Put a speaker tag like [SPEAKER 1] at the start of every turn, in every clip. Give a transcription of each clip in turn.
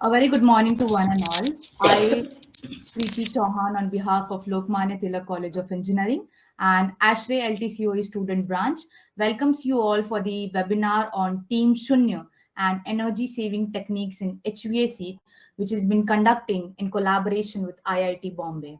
[SPEAKER 1] A very good morning to one and all. I, Preeti Chauhan, on behalf of Lokmanya Tilak College of Engineering and ASHRAE LTCOE student branch, welcomes you all for the webinar on Team Shunya and energy saving techniques in HVAC, which has been conducting in collaboration with IIT Bombay.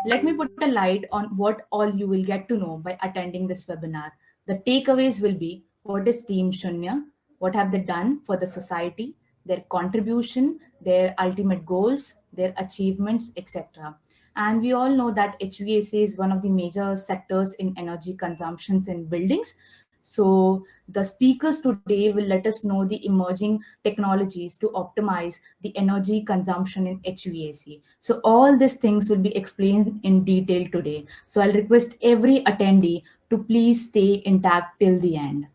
[SPEAKER 1] Let me put a light on what all you will get to know by attending this webinar. The takeaways will be: what is Team Shunya? What have they done for the society? Their contribution, their ultimate goals, their achievements, etc. And we all know that HVAC is one of the major sectors in energy consumptions in buildings. So the speakers today will let us know the emerging technologies to optimize the energy consumption in HVAC. So all these things will be explained in detail today. So I'll request every attendee to please stay intact till the end.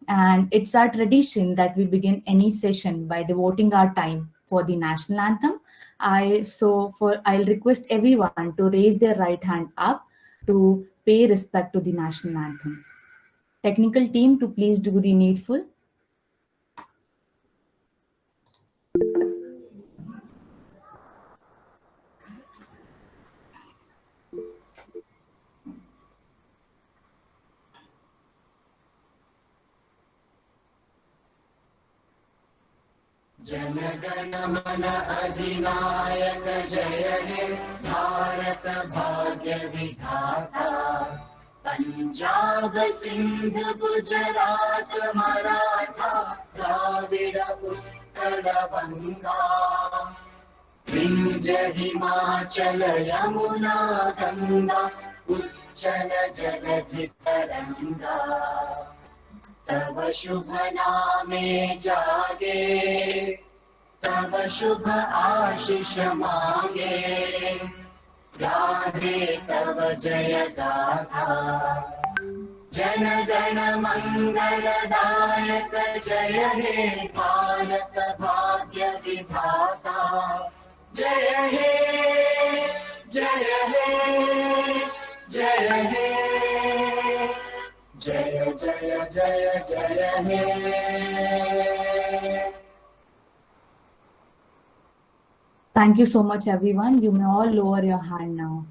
[SPEAKER 1] And it's our tradition that we begin any session by devoting our time for the national anthem. I'll request everyone to raise their right hand up to pay respect to the national anthem. Technical team to please do the needful.
[SPEAKER 2] जनगण मन अधिनायक जय हे भारत भाग्य विधाता पंजाब सिंध गुजरात मराठा द्राविड उत्कल बंगा विंध्य हिमाचल यमुना गंगा उच्चल जलधि तरंगा तव शुभ नामे जागे तव शुभ आशीष मांगे गाहे तव जय गाथा जन गण मंगलदायक जय हे भारत भाग्य विधाता जय हे जय हे जय हे जय जय जय जय हे.
[SPEAKER 1] Thank you so much, everyone. You may all lower your hand now.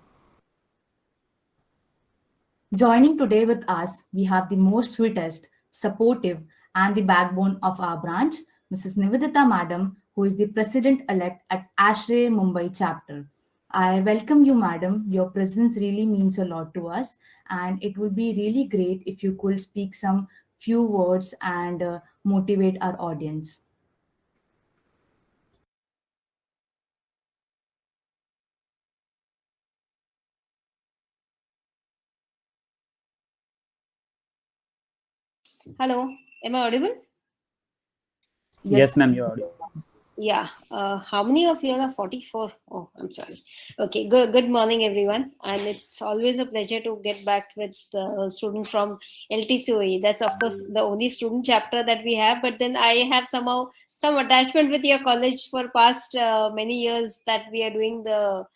[SPEAKER 1] Joining today with us, we have the most sweetest, supportive, and the backbone of our branch, Mrs. Nivedita Madam, who is the President-elect at ASHRAE Mumbai chapter. I welcome you, Madam. Your presence really means a lot to us, and it would be really great if you could speak some few words and motivate our audience.
[SPEAKER 3] Hello, am I audible?
[SPEAKER 4] Yes, ma'am, you're audible.
[SPEAKER 3] Yeah. How many of you are 44? Oh, I'm sorry. Okay. Good morning, everyone. And it's always a pleasure to get back with the students from LTCOE. That's of course the only student chapter that we have. But then I have somehow some attachment with your college for past many years that we are doing the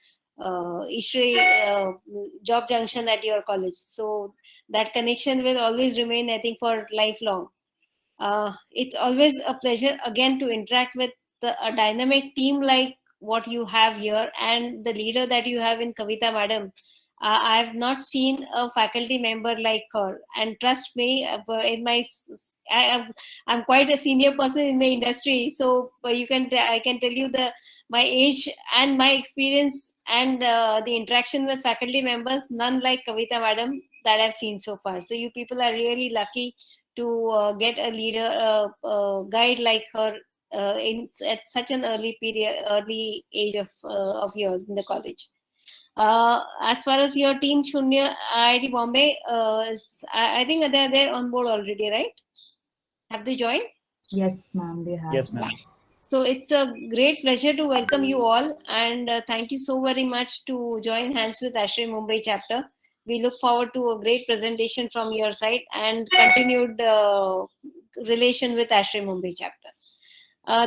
[SPEAKER 3] job junction at your college. So that connection will always remain, I think, for lifelong. It's always a pleasure again to interact with a dynamic team like what you have here and the leader that you have in Kavita Madam. I have not seen a faculty member like her, and trust me, I'm quite a senior person in the industry, so I can tell you my age and my experience and the interaction with faculty members, none like Kavita Madam that I've seen so far. So you people are really lucky to get a leader, guide like her at such an early age of yours in the college. As far as your team Shunya IIT Bombay, I think they're there on board already, right? Have they joined?
[SPEAKER 1] Yes, ma'am, they have.
[SPEAKER 4] Yes, ma'am.
[SPEAKER 3] So it's a great pleasure to welcome you all, and thank you so very much to join hands with ASHRAE Mumbai chapter. We look forward to a great presentation from your side and continued relation with ASHRAE Mumbai chapter.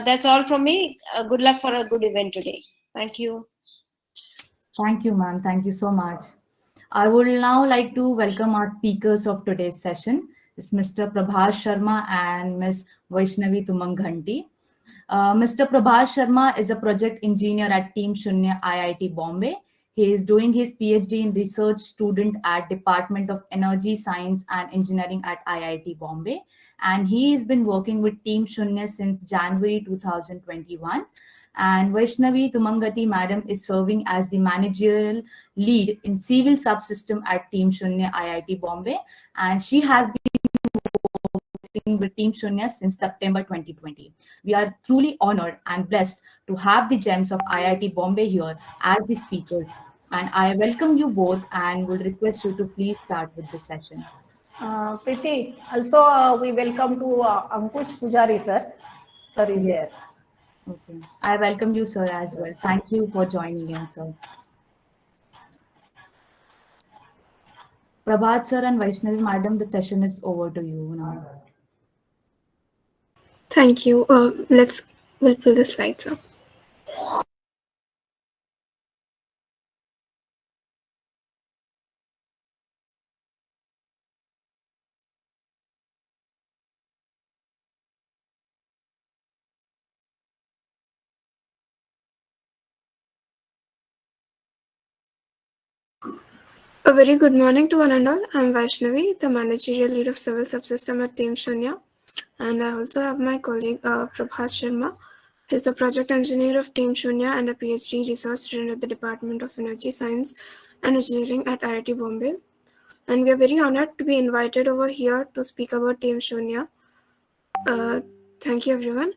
[SPEAKER 3] That's all from me. Good luck for a good event today. Thank you.
[SPEAKER 1] Thank you, ma'am. Thank you so much. I would now like to welcome our speakers of today's session. It's Mr. Prabhas Sharma and Ms. Vaishnavi Tumanghanti. Mr. Prabhas Sharma is a project engineer at Team Shunya IIT Bombay. He is doing his PhD in research student at Department of Energy Science and Engineering at IIT Bombay, and he has been working with Team Shunya since January 2021. And Vaishnavi Tumangati madam is serving as the managerial lead in civil subsystem at Team Shunya IIT Bombay, and she has working with Team Shunya since September 2020. We are truly honored and blessed to have the gems of IIT Bombay here as the speakers. And I welcome you both and would request you to please start with the session.
[SPEAKER 5] Preeti, also we welcome to Ankush Pujari sir. Sir is
[SPEAKER 1] Yes.
[SPEAKER 5] there.
[SPEAKER 1] Okay. I welcome you, sir, as well. Thank you for joining in, sir. Prabhat sir and Vaishnavi madam, the session is over to you now.
[SPEAKER 6] Thank you. We'll pull the slides up. A very good morning to one and all. I'm Vaishnavi, the managerial lead of civil subsystem at Team Shunya, and I also have my colleague Prabhat Sharma. He's the project engineer of Team Shunya and a PhD research student at the Department of Energy Science and Engineering at IIT Bombay. And we are very honored to be invited over here to speak about Team Shunya. Thank you, everyone.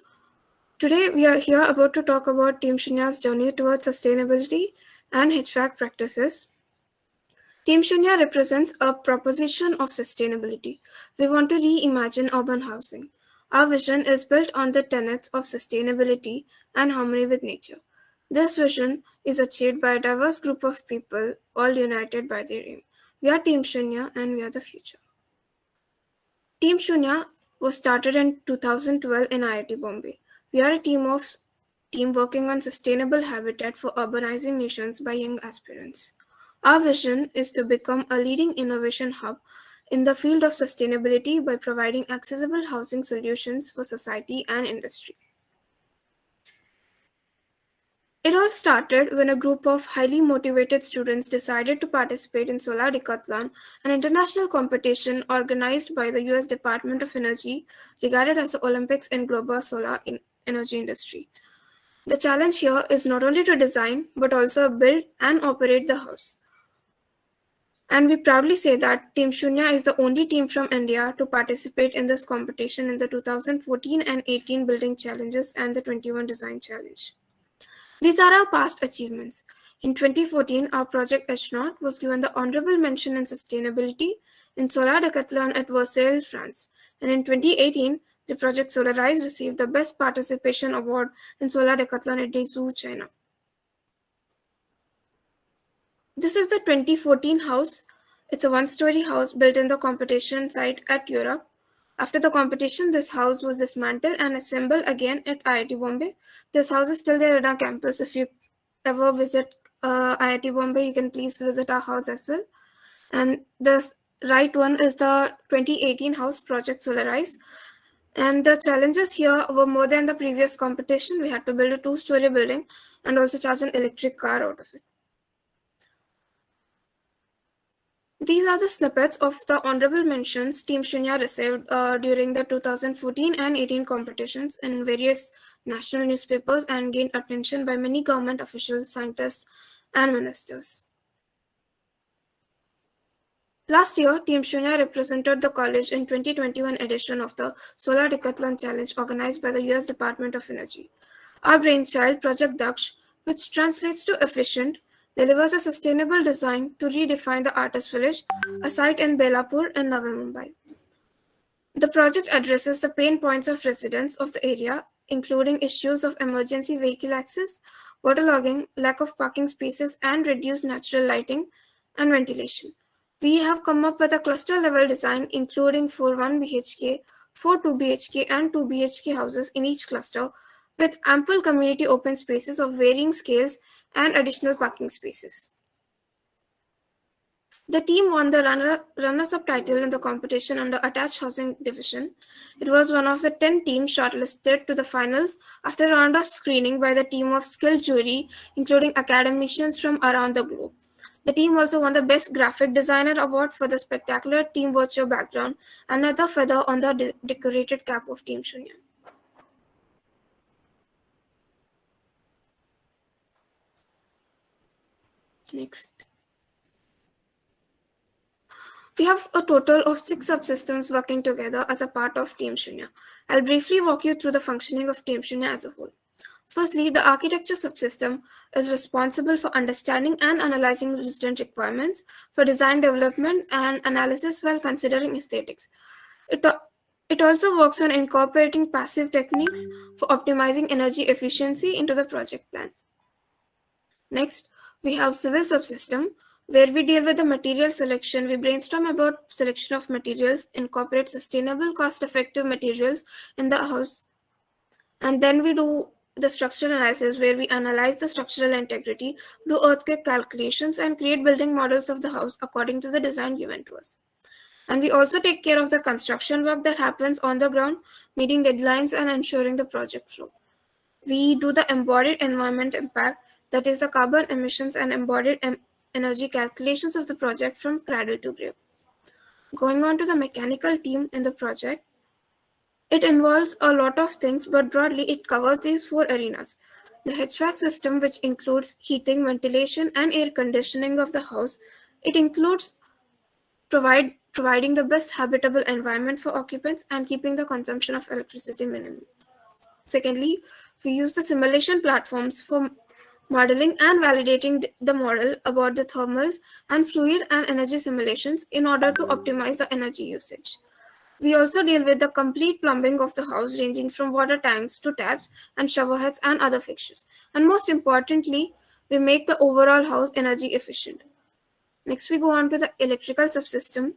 [SPEAKER 6] Today, we are here about to talk about Team Shunya's journey towards sustainability and HVAC practices. Team Shunya represents a proposition of sustainability. We want to reimagine urban housing. Our vision is built on the tenets of sustainability and harmony with nature. This vision is achieved by a diverse group of people, all united by their aim. We are Team Shunya and we are the future. Team Shunya was started in 2012 in IIT Bombay. We are a team working on sustainable habitat for urbanizing nations by young aspirants. Our vision is to become a leading innovation hub in the field of sustainability by providing accessible housing solutions for society and industry. It all started when a group of highly motivated students decided to participate in Solar Decathlon, an international competition organized by the US Department of Energy, regarded as the Olympics in global solar energy industry. The challenge here is not only to design, but also build and operate the house. And we proudly say that Team Shunya is the only team from India to participate in this competition in the 2014 and 18 Building Challenges and the 21 Design Challenge. These are our past achievements. In 2014, our project Astronaut was given the honorable mention in sustainability in Solar Decathlon at Versailles, France. And in 2018, the project Solarize received the Best Participation Award in Solar Decathlon at Dezhou, China. This is the 2014 house. It's a one-story house built in the competition site at Europe. After the competition, this house was dismantled and assembled again at IIT Bombay. This house is still there at our campus. If you ever visit IIT Bombay, you can please visit our house as well. And the right one is the 2018 house project Solarize. And the challenges here were more than the previous competition. We had to build a 2-story building and also charge an electric car out of it. These are the snippets of the honorable mentions Team Shunya received during the 2014 and 18 competitions in various national newspapers and gained attention by many government officials, scientists, and ministers. Last year, Team Shunya represented the college in 2021 edition of the Solar Decathlon Challenge organized by the US Department of Energy. Our brainchild, Project Daksh, which translates to efficient, delivers a sustainable design to redefine the Artist Village, a site in Belapur in Navi Mumbai. The project addresses the pain points of residents of the area, including issues of emergency vehicle access, waterlogging, lack of parking spaces, and reduced natural lighting and ventilation. We have come up with a cluster-level design, including 4 1 BHK, 4 2 BHK, and 2 BHK houses in each cluster, with ample community open spaces of varying scales and additional parking spaces. The team won the runners-up title in the competition under Attached Housing Division. It was one of the 10 teams shortlisted to the finals after a round of screening by the team of skilled jury, including academicians from around the globe. The team also won the Best Graphic Designer Award for the spectacular team virtue background, another feather on the decorated cap of Team Shunya. Next. We have a total of 6 subsystems working together as a part of Team Shunya. I'll briefly walk you through the functioning of Team Shunya as a whole. Firstly, the architecture subsystem is responsible for understanding and analyzing resident requirements for design development and analysis while considering aesthetics. It also works on incorporating passive techniques for optimizing energy efficiency into the project plan. Next, we have civil subsystem, where we deal with the material selection. We brainstorm about selection of materials, incorporate sustainable, cost-effective materials in the house, and then we do the structural analysis, where we analyze the structural integrity, do earthquake calculations, and create building models of the house according to the design given to us. And we also take care of the construction work that happens on the ground, meeting deadlines and ensuring the project flow. We do the embodied environment impact, that is the carbon emissions and embodied energy calculations of the project from cradle to grave. Going on to the mechanical team in the project, it involves a lot of things, but broadly it covers these 4 arenas. The HVAC system, which includes heating, ventilation, and air conditioning of the house. It includes providing the best habitable environment for occupants and keeping the consumption of electricity minimum. Secondly, we use the simulation platforms for modeling and validating the model about the thermals and fluid and energy simulations in order to optimize the energy usage. We also deal with the complete plumbing of the house, ranging from water tanks to taps and shower heads and other fixtures. And most importantly, we make the overall house energy efficient. Next, we go on to the electrical subsystem,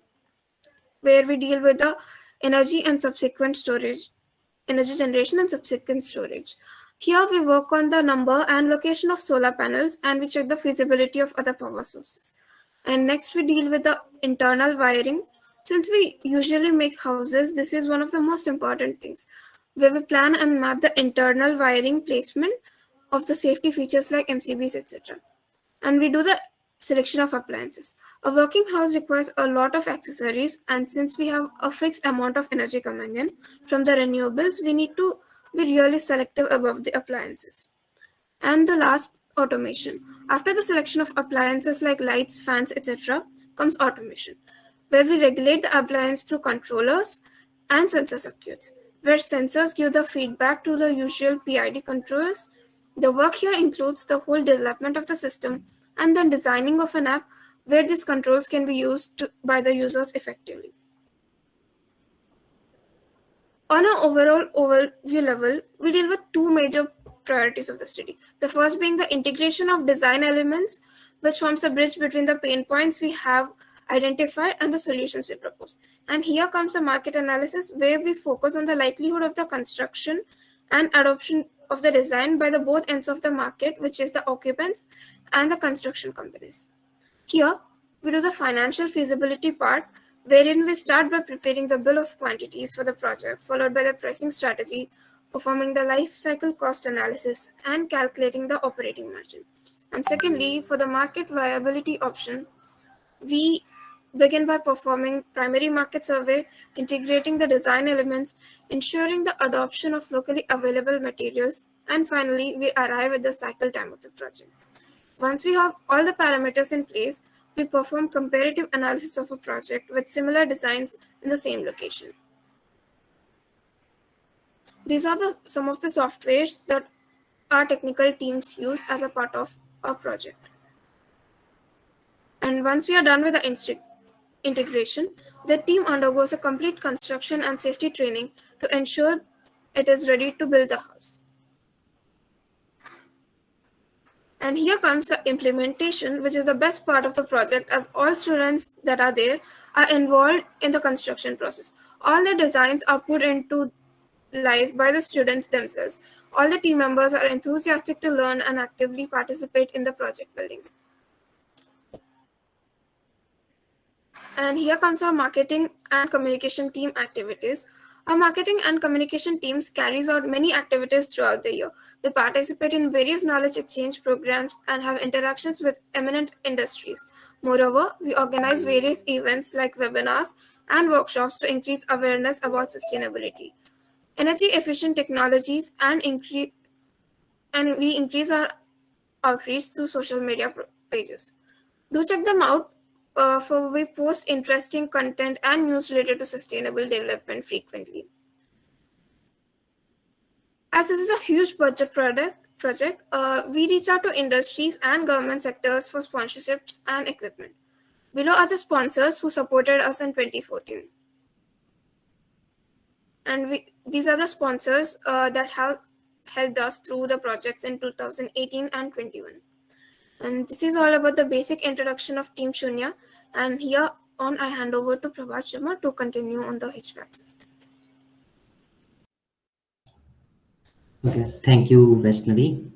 [SPEAKER 6] where we deal with the energy generation and subsequent storage. Here we work on the number and location of solar panels, and we check the feasibility of other power sources. And next we deal with the internal wiring. Since we usually make houses, this is one of the most important things, where we plan and map the internal wiring placement of the safety features like MCBs, etc. And we do the selection of appliances. A working house requires a lot of accessories, and since we have a fixed amount of energy coming in from the renewables, we need to be really selective about the appliances. And the last, automation. After the selection of appliances like lights, fans, etc., comes automation, where we regulate the appliance through controllers and sensor circuits, where sensors give the feedback to the usual PID controllers. The work here includes the whole development of the system and the designing of an app where these controls can be used by the users effectively. On an overall overview level, we deal with 2 major priorities of the study. The first being the integration of design elements, which forms a bridge between the pain points we have identified and the solutions we propose. And here comes the market analysis, where we focus on the likelihood of the construction and adoption of the design by the both ends of the market, which is the occupants and the construction companies. Here, we do the financial feasibility part, wherein we start by preparing the bill of quantities for the project, followed by the pricing strategy, performing the life cycle cost analysis, and calculating the operating margin. And secondly, for the market viability option, we begin by performing primary market survey, integrating the design elements, ensuring the adoption of locally available materials, and finally, we arrive at the cycle time of the project. Once we have all the parameters in place, we perform comparative analysis of a project with similar designs in the same location. These are some of the softwares that our technical teams use as a part of our project. And once we are done with the integration, the team undergoes a complete construction and safety training to ensure it is ready to build the house. And here comes the implementation, which is the best part of the project, as all students that are there are involved in the construction process. All the designs are put into life by the students themselves. All the team members are enthusiastic to learn and actively participate in the project building. And here comes our marketing and communication team activities. Our marketing and communication teams carries out many activities throughout the year. We participate in various knowledge exchange programs and have interactions with eminent industries. Moreover, we organize various events like webinars and workshops to increase awareness about sustainability, energy efficient technologies, and we increase our outreach through social media pages. Do check them out, for we post interesting content and news related to sustainable development frequently. As this is a huge budget project, we reach out to industries and government sectors for sponsorships and equipment. Below are the sponsors who supported us in 2014. And these are the sponsors that have helped us through the projects in 2018 and 21. And this is all about the basic introduction of Team Shunya. And here on, I hand over to Prabhat Sharma to continue on the HVAC systems.
[SPEAKER 7] Okay, thank you, Vaishnavi.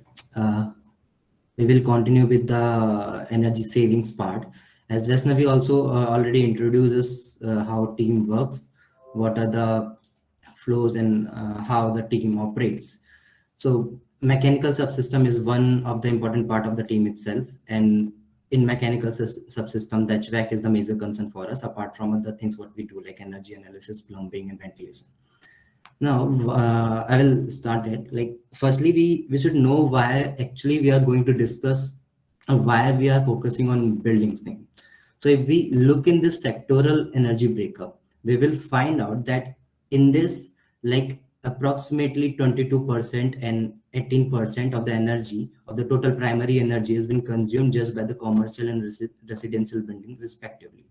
[SPEAKER 7] We will continue with the energy savings part. As Vaishnavi also already introduces how team works, what are the flows, and how the team operates. So mechanical subsystem is one of the important part of the team itself, and in mechanical subsystem, the HVAC is the major concern for us, apart from other things what we do like energy analysis, plumbing, and ventilation. Now I will start it. Like firstly, we should know why actually we are going to discuss why we are focusing on buildings thing. So if we look in this sectoral energy breakup, we will find out that in this, like approximately 22% and 18% of the energy of the total primary energy has been consumed just by the commercial and residential building respectively,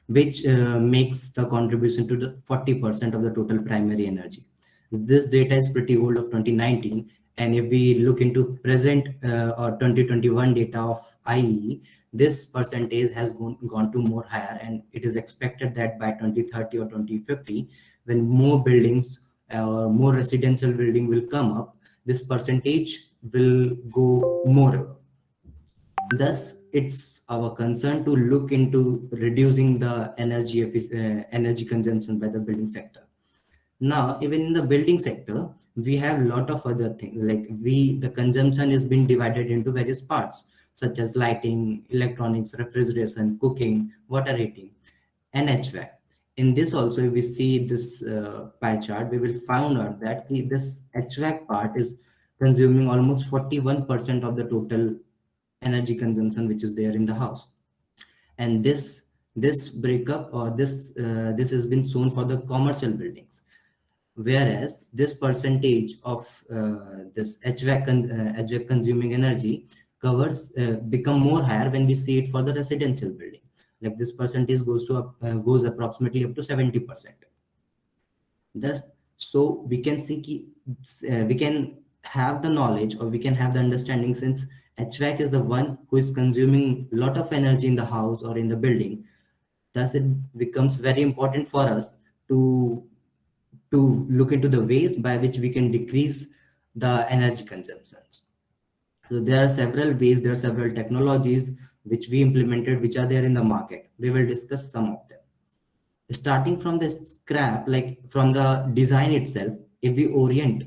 [SPEAKER 7] which makes the contribution to the 40% of the total primary energy. This data is pretty old, of 2019, and if we look into present or 2021 data of IE, this percentage has gone to more higher, and it is expected that by 2030 or 2050, when more buildings or more residential building will come up, this percentage will go more. Thus, it's our concern to look into reducing the energy consumption by the building sector. Now, even in the building sector, we have a lot of other things, like the consumption is being divided into various parts, such as lighting, electronics, refrigeration, cooking, water heating, and HVAC. In this also, if we see this pie chart, we will find out that this HVAC part is consuming almost 41% of the total energy consumption which is there in the house. And this breakup, or this has been shown for the commercial buildings, whereas this percentage of this HVAC consuming energy covers become more higher when we see it for the residential building. Like this percentage goes approximately up to 70%. Thus, so we can see we can have the knowledge, or we can have the understanding, since HVAC is the one who is consuming a lot of energy in the house or in the building. Thus, it becomes very important for us to look into the ways by which we can decrease the energy consumptions. So there are several ways, there are several technologies which we implemented, which are there in the market. We will discuss some of them. Starting from the scrap, like from the design itself, if we orient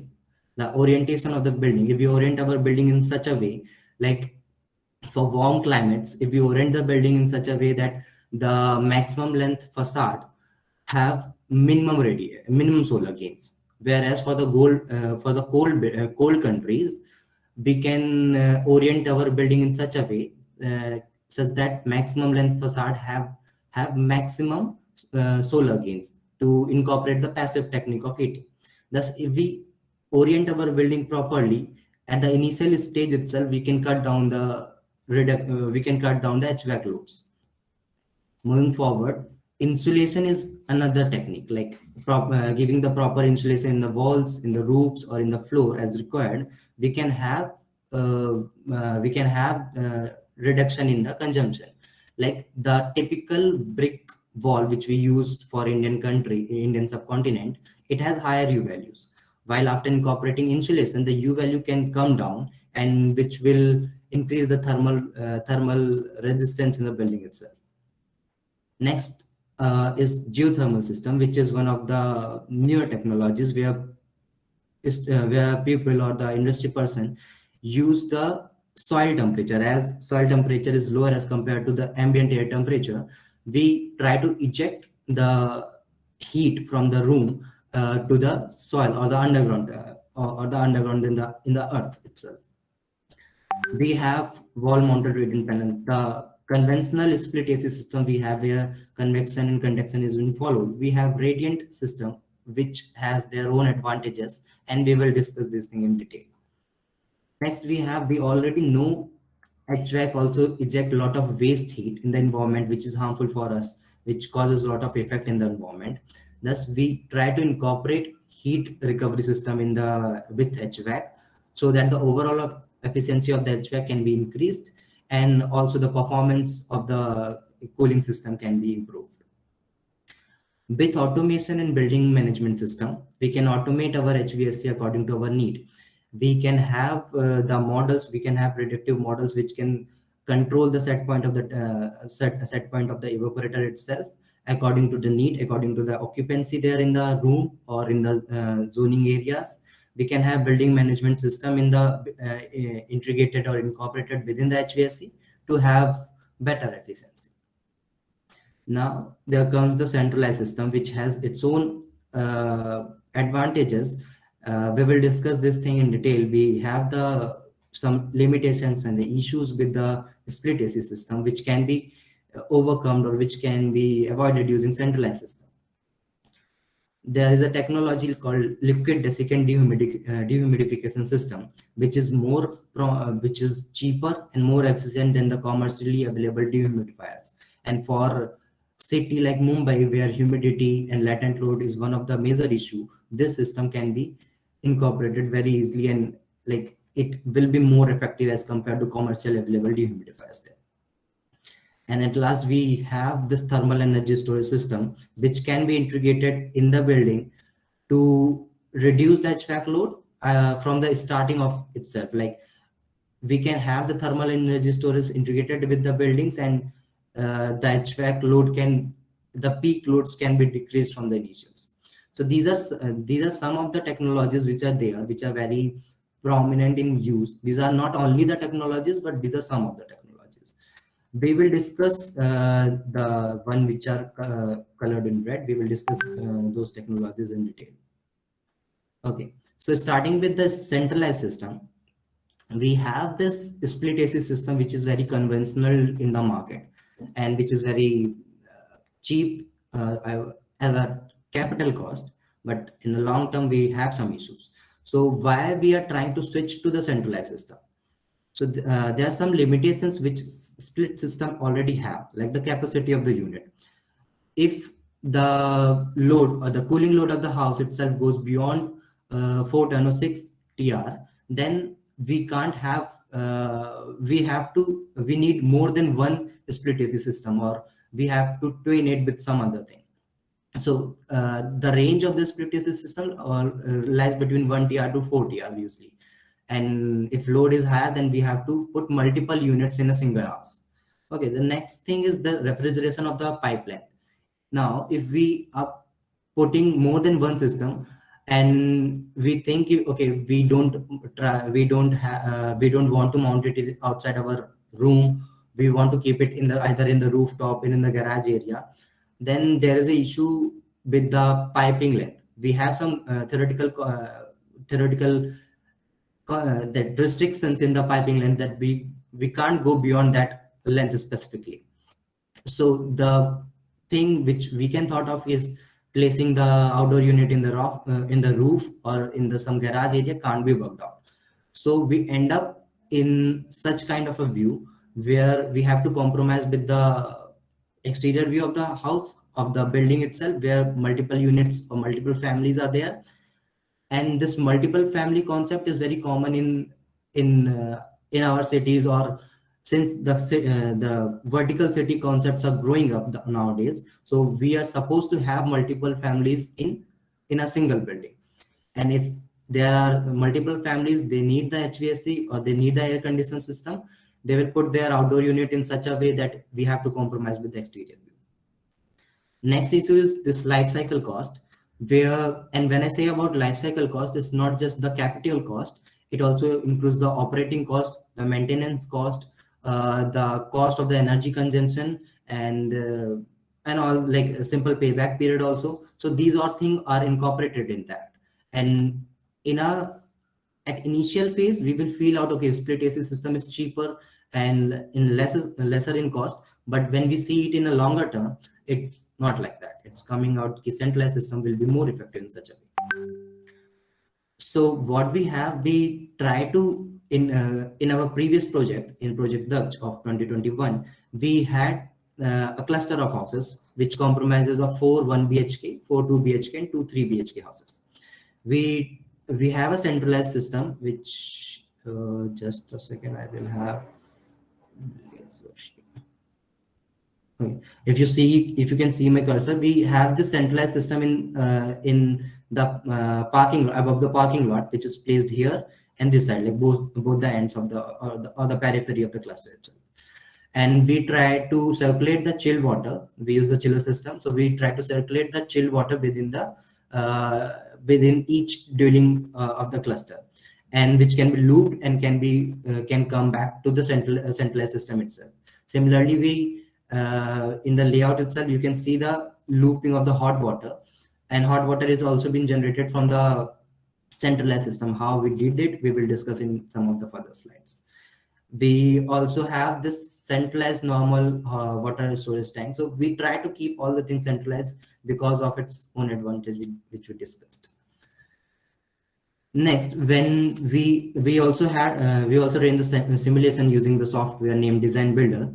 [SPEAKER 7] the orientation of the building, if we orient our building in such a way, like for warm climates, if we orient the building in such a way that the maximum length facade have minimum solar gains, whereas for the cold countries, we can orient our building in such a way such that maximum length facade have maximum solar gains to incorporate the passive technique of heating. Thus, if we orient our building properly at the initial stage itself, we can cut down the HVAC loads. Moving forward, insulation is another technique, like giving the proper insulation in the walls, in the roofs, or in the floor as required. We can have reduction in the consumption. Like the typical brick wall which we used for Indian subcontinent, it has higher U values. While after incorporating insulation, the U value can come down, and which will increase the thermal resistance in the building itself. Next is geothermal system, which is one of the newer technologies where people or the industry person use the soil temperature. As soil temperature is lower as compared to the ambient air temperature, we try to eject the heat from the room to the soil or the underground or the underground in the earth itself. We have wall mounted radiant panel. The conventional split AC system we have where convection and conduction is being followed. We have radiant system which has their own advantages, and we will discuss this thing in detail. Next, we already know HVAC also eject a lot of waste heat in the environment, which is harmful for us, which causes a lot of effect in the environment. Thus, we try to incorporate heat recovery system with HVAC, so that the overall efficiency of the HVAC can be increased, and also the performance of the cooling system can be improved. With automation and building management system, we can automate our HVAC according to our need. We can have the models, we can have predictive models which can control the set point of the set point of the evaporator itself according to the need, according to the occupancy there in the room or in the zoning areas. We can have building management system in the integrated or incorporated within the HVAC to have better efficiency. Now there comes the centralized system, which has its own advantages. We will discuss this thing in detail. We have some limitations and the issues with the split AC system, which can be overcome or which can be avoided using centralized system. There is a technology called liquid desiccant dehumidification system, which is cheaper and more efficient than the commercially available dehumidifiers. And for city like Mumbai, where humidity and latent load is one of the major issue, this system can be incorporated very easily, and like it will be more effective as compared to commercially available dehumidifiers there. And at last, we have this thermal energy storage system, which can be integrated in the building to reduce the HVAC load from the starting of itself. Like we can have the thermal energy storage integrated with the buildings, and the HVAC load the peak loads can be decreased from the initials. So these are some of the technologies which are there, which are very prominent in use. These are not only the technologies, but these are some of the technologies. We will discuss the one which are colored in red. We will discuss those technologies in detail. Okay, so starting with the centralized system, we have this split AC system, which is very conventional in the market and which is very cheap as a capital cost, but in the long term we have some issues. So why we are trying to switch to the centralized system? So there are some limitations which split system already have, like the capacity of the unit. If the load or the cooling load of the house itself goes beyond 4 ton or 6 TR, then we can't have, we need more than one split AC system, or we have to twin it with some other thing. So the range of the split AC system lies between 1 TR to 4 TR usually. And if load is higher, then we have to put multiple units in a single house. Okay, the next thing is the refrigeration of the pipeline. Now, if we are putting more than one system, and we think, okay, we don't want to mount it outside our room, we want to keep it in either in the rooftop or in the garage area, then there is an issue with the piping length. We have some theoretical that restrictions in the piping length, that we can't go beyond that length specifically. So the thing which we can thought of is placing the outdoor unit in the roof or in some garage area can't be worked out. So we end up in such kind of a view where we have to compromise with the exterior view of the house, of the building itself, where multiple units or multiple families are there. And this multiple family concept is very common in our cities, or since the vertical city concepts are growing up nowadays. So we are supposed to have multiple families in a single building. And if there are multiple families, they need the HVAC or they need the air conditioning system, they will put their outdoor unit in such a way that we have to compromise with the exterior view. Next issue is this life cycle cost, and when I say about life cycle cost, it's not just the capital cost, it also includes the operating cost, the maintenance cost, the cost of the energy consumption, and all, like a simple payback period also. So these all things are incorporated in that. And in at initial phase, we will feel out, okay, split AC system is cheaper and in lesser in cost. But when we see it in a longer term, it's not like that. It's coming out centralized system will be more effective in such a way. So what we have, we try to in our previous project, in Project Daksh of 2021, we had a cluster of houses which compromises of 4 1 BHK, 4 2 BHK, and 2 3 BHK houses. We have a centralized system which just a second, I will have. Okay. If you can see my cursor, we have this centralized system in the parking, above the parking lot, which is placed here and this side, like both the ends of the periphery of the cluster itself. And we try to circulate the chill water. We use the chiller system, so we try to circulate the chill water within each dwelling of the cluster, and which can be looped and can come back to the centralized system itself. Similarly, we in the layout itself, you can see the looping of the hot water, and hot water is also being generated from the centralized system. How we did it, we will discuss in some of the further slides. We also have this centralized normal water storage tank. So we try to keep all the things centralized because of its own advantage, which we discussed. Next, when we also ran the simulation using the software named Design Builder,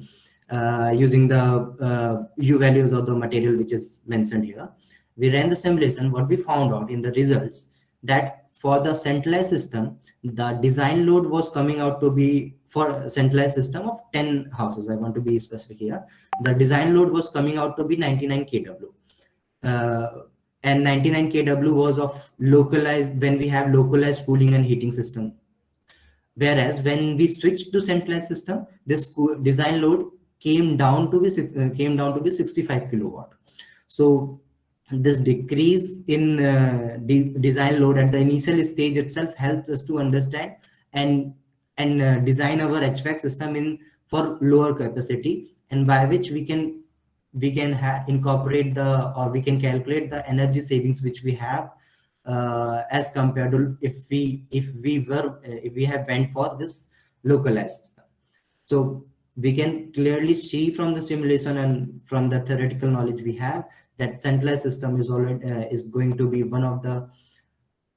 [SPEAKER 7] using the U values of the material which is mentioned here. We ran the simulation. What we found out in the results, that for the centralized system, the design load was coming out to be, for a centralized system of 10 houses, I want to be specific here, the design load was coming out to be 99 kW. And 99 kW was of localized, when we have localized cooling and heating system. Whereas when we switched to centralized system, this design load came down to be 65 kilowatt. So this decrease in design load at the initial stage itself helps us to understand and design our HVAC system for lower capacity, and by which we can incorporate we can calculate the energy savings which we have as compared to if we have went for this localized system. So we can clearly see from the simulation and from the theoretical knowledge we have that centralized system is going to be one of the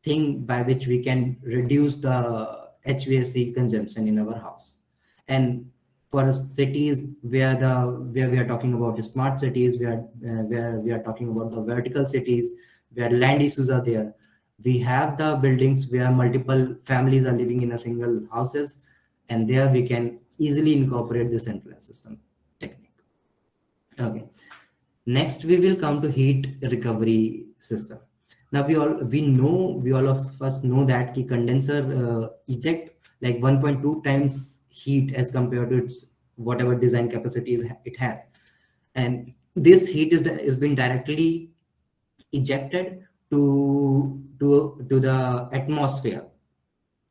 [SPEAKER 7] thing by which we can reduce the HVAC consumption in our house. And for cities where we are talking about smart cities, where we are talking about the vertical cities where land issues are there, we have the buildings where multiple families are living in a single houses, and there we can easily incorporate the centralized system technique. Okay, next we will come to heat recovery system. Now we all of us know that the condenser eject like 1.2 times heat as compared to its whatever design capacity it has, and this heat is being directly ejected to the atmosphere,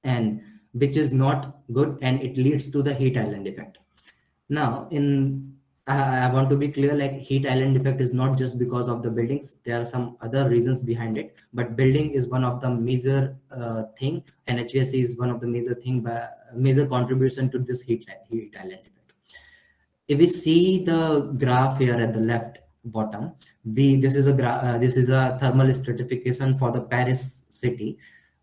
[SPEAKER 7] and which is not good, and it leads to the heat island effect. Now I want to be clear, like heat island effect is not just because of the buildings. There are some other reasons behind it, but building is one of the major thing, and HVAC is one of the major contribution to this heat island effect. If we see the graph here at the left bottom, this is a thermal stratification for the Paris city,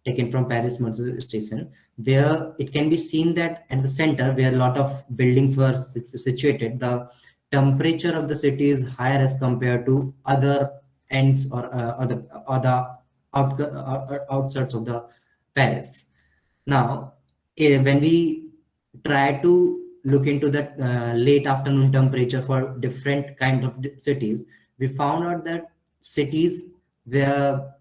[SPEAKER 7] taken from Paris metro station, where it can be seen that at the center, where a lot of buildings were situated, the temperature of the city is higher as compared to other ends or the outskirts of the Paris. Now, when we try to look into that late afternoon temperature for different kind of cities, we found out that cities where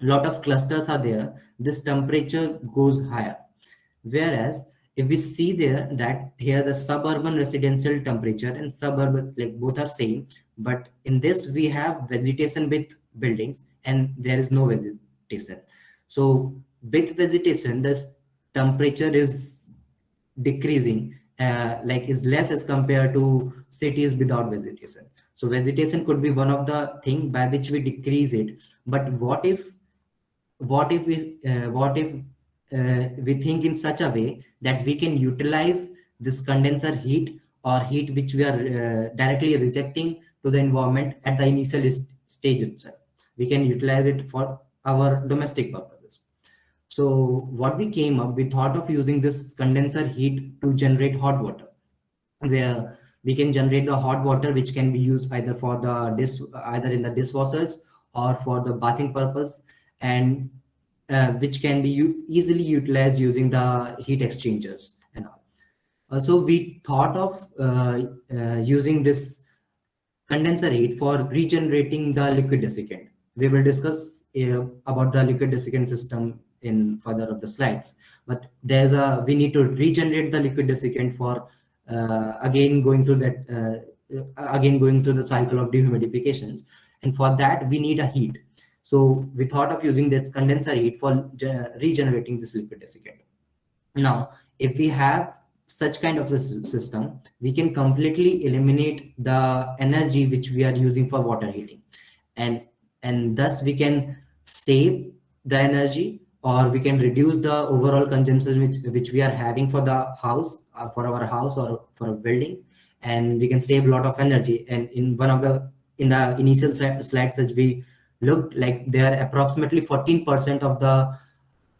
[SPEAKER 7] a lot of clusters are there, this temperature goes higher. Whereas if we see there that here the suburban residential temperature and suburban, like both are same, But in this, we have vegetation with buildings and there is no vegetation. So with vegetation, the temperature is decreasing, like is less as compared to cities without vegetation. So vegetation could be one of the thing by which we decrease it. But what if we think in such a way that we can utilize this condenser heat or heat which we are directly rejecting to the environment at the initial stage itself. We can utilize it for our domestic purposes. So what we came up, we thought of using this condenser heat to generate hot water, where we can generate the hot water which can be used either for the either in the dishwashers or for the bathing purpose, and which can be easily utilized using the heat exchangers and all. Also, we thought of using this condenser heat for regenerating the liquid desiccant. We will discuss about the liquid desiccant system in further of the slides, but we need to regenerate the liquid desiccant for again going through the cycle of dehumidifications, and for that we need a heat. So we thought of using this condenser heat for regenerating this liquid desiccant. Now, if we have such kind of a system, we can completely eliminate the energy which we are using for water heating, and thus we can save the energy, or we can reduce the overall consumption which we are having for the house, for our house or for a building, and we can save a lot of energy. And in the initial slides as we looked, like there are approximately 14% of the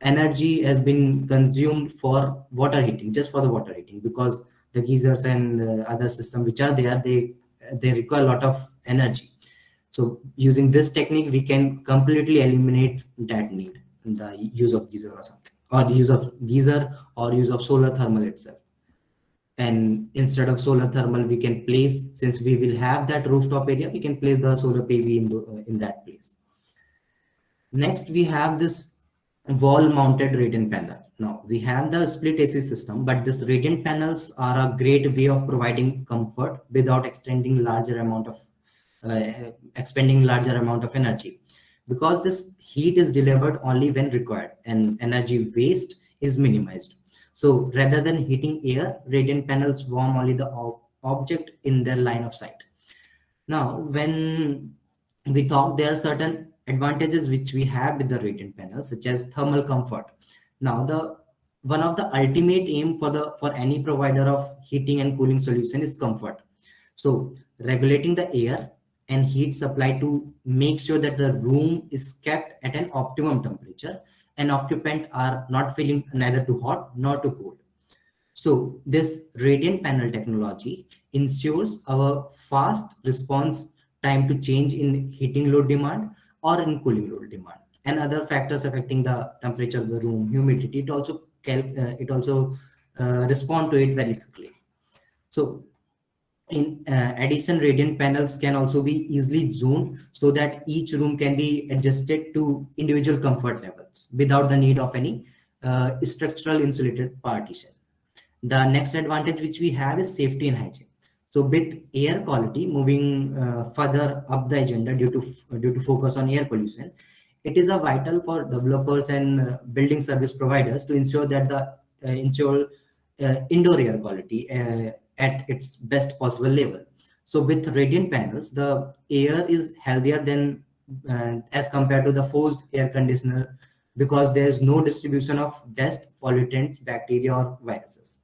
[SPEAKER 7] energy has been consumed for water heating, just for the water heating, because the geysers and other systems which are there, they require a lot of energy. So using this technique, we can completely eliminate that need, the use of geyser or something, or use of geyser or use of solar thermal itself. And instead of solar thermal, we can place, since we will have that rooftop area, we can place the solar PV in that place. Next, we have this wall mounted radiant panel. Now we have the split AC system, but this radiant panels are a great way of providing comfort without expending larger amount of energy, because this heat is delivered only when required and energy waste is minimized. So rather than heating air, radiant panels warm only the object in their line of sight. Now, when we talk, there are certain advantages which we have with the radiant panel, such as thermal comfort. Now, one of the ultimate aim for any provider of heating and cooling solution is comfort. So regulating the air and heat supply to make sure that the room is kept at an optimum temperature and occupants are not feeling neither too hot nor too cold. So this radiant panel technology ensures our fast response time to change in heating load demand or in cooling load demand, and other factors affecting the temperature of the room, humidity. It also respond to it very quickly. So in addition, radiant panels can also be easily zoned so that each room can be adjusted to individual comfort levels without the need of any structural insulated partition. The next advantage which we have is safety and hygiene. So with air quality moving further up the agenda due to focus on air pollution, it is a vital for developers and building service providers to ensure that ensure indoor air quality at its best possible level. So with radiant panels, the air is healthier than as compared to the forced air conditioner, because there is no distribution of dust, pollutants, bacteria, or viruses.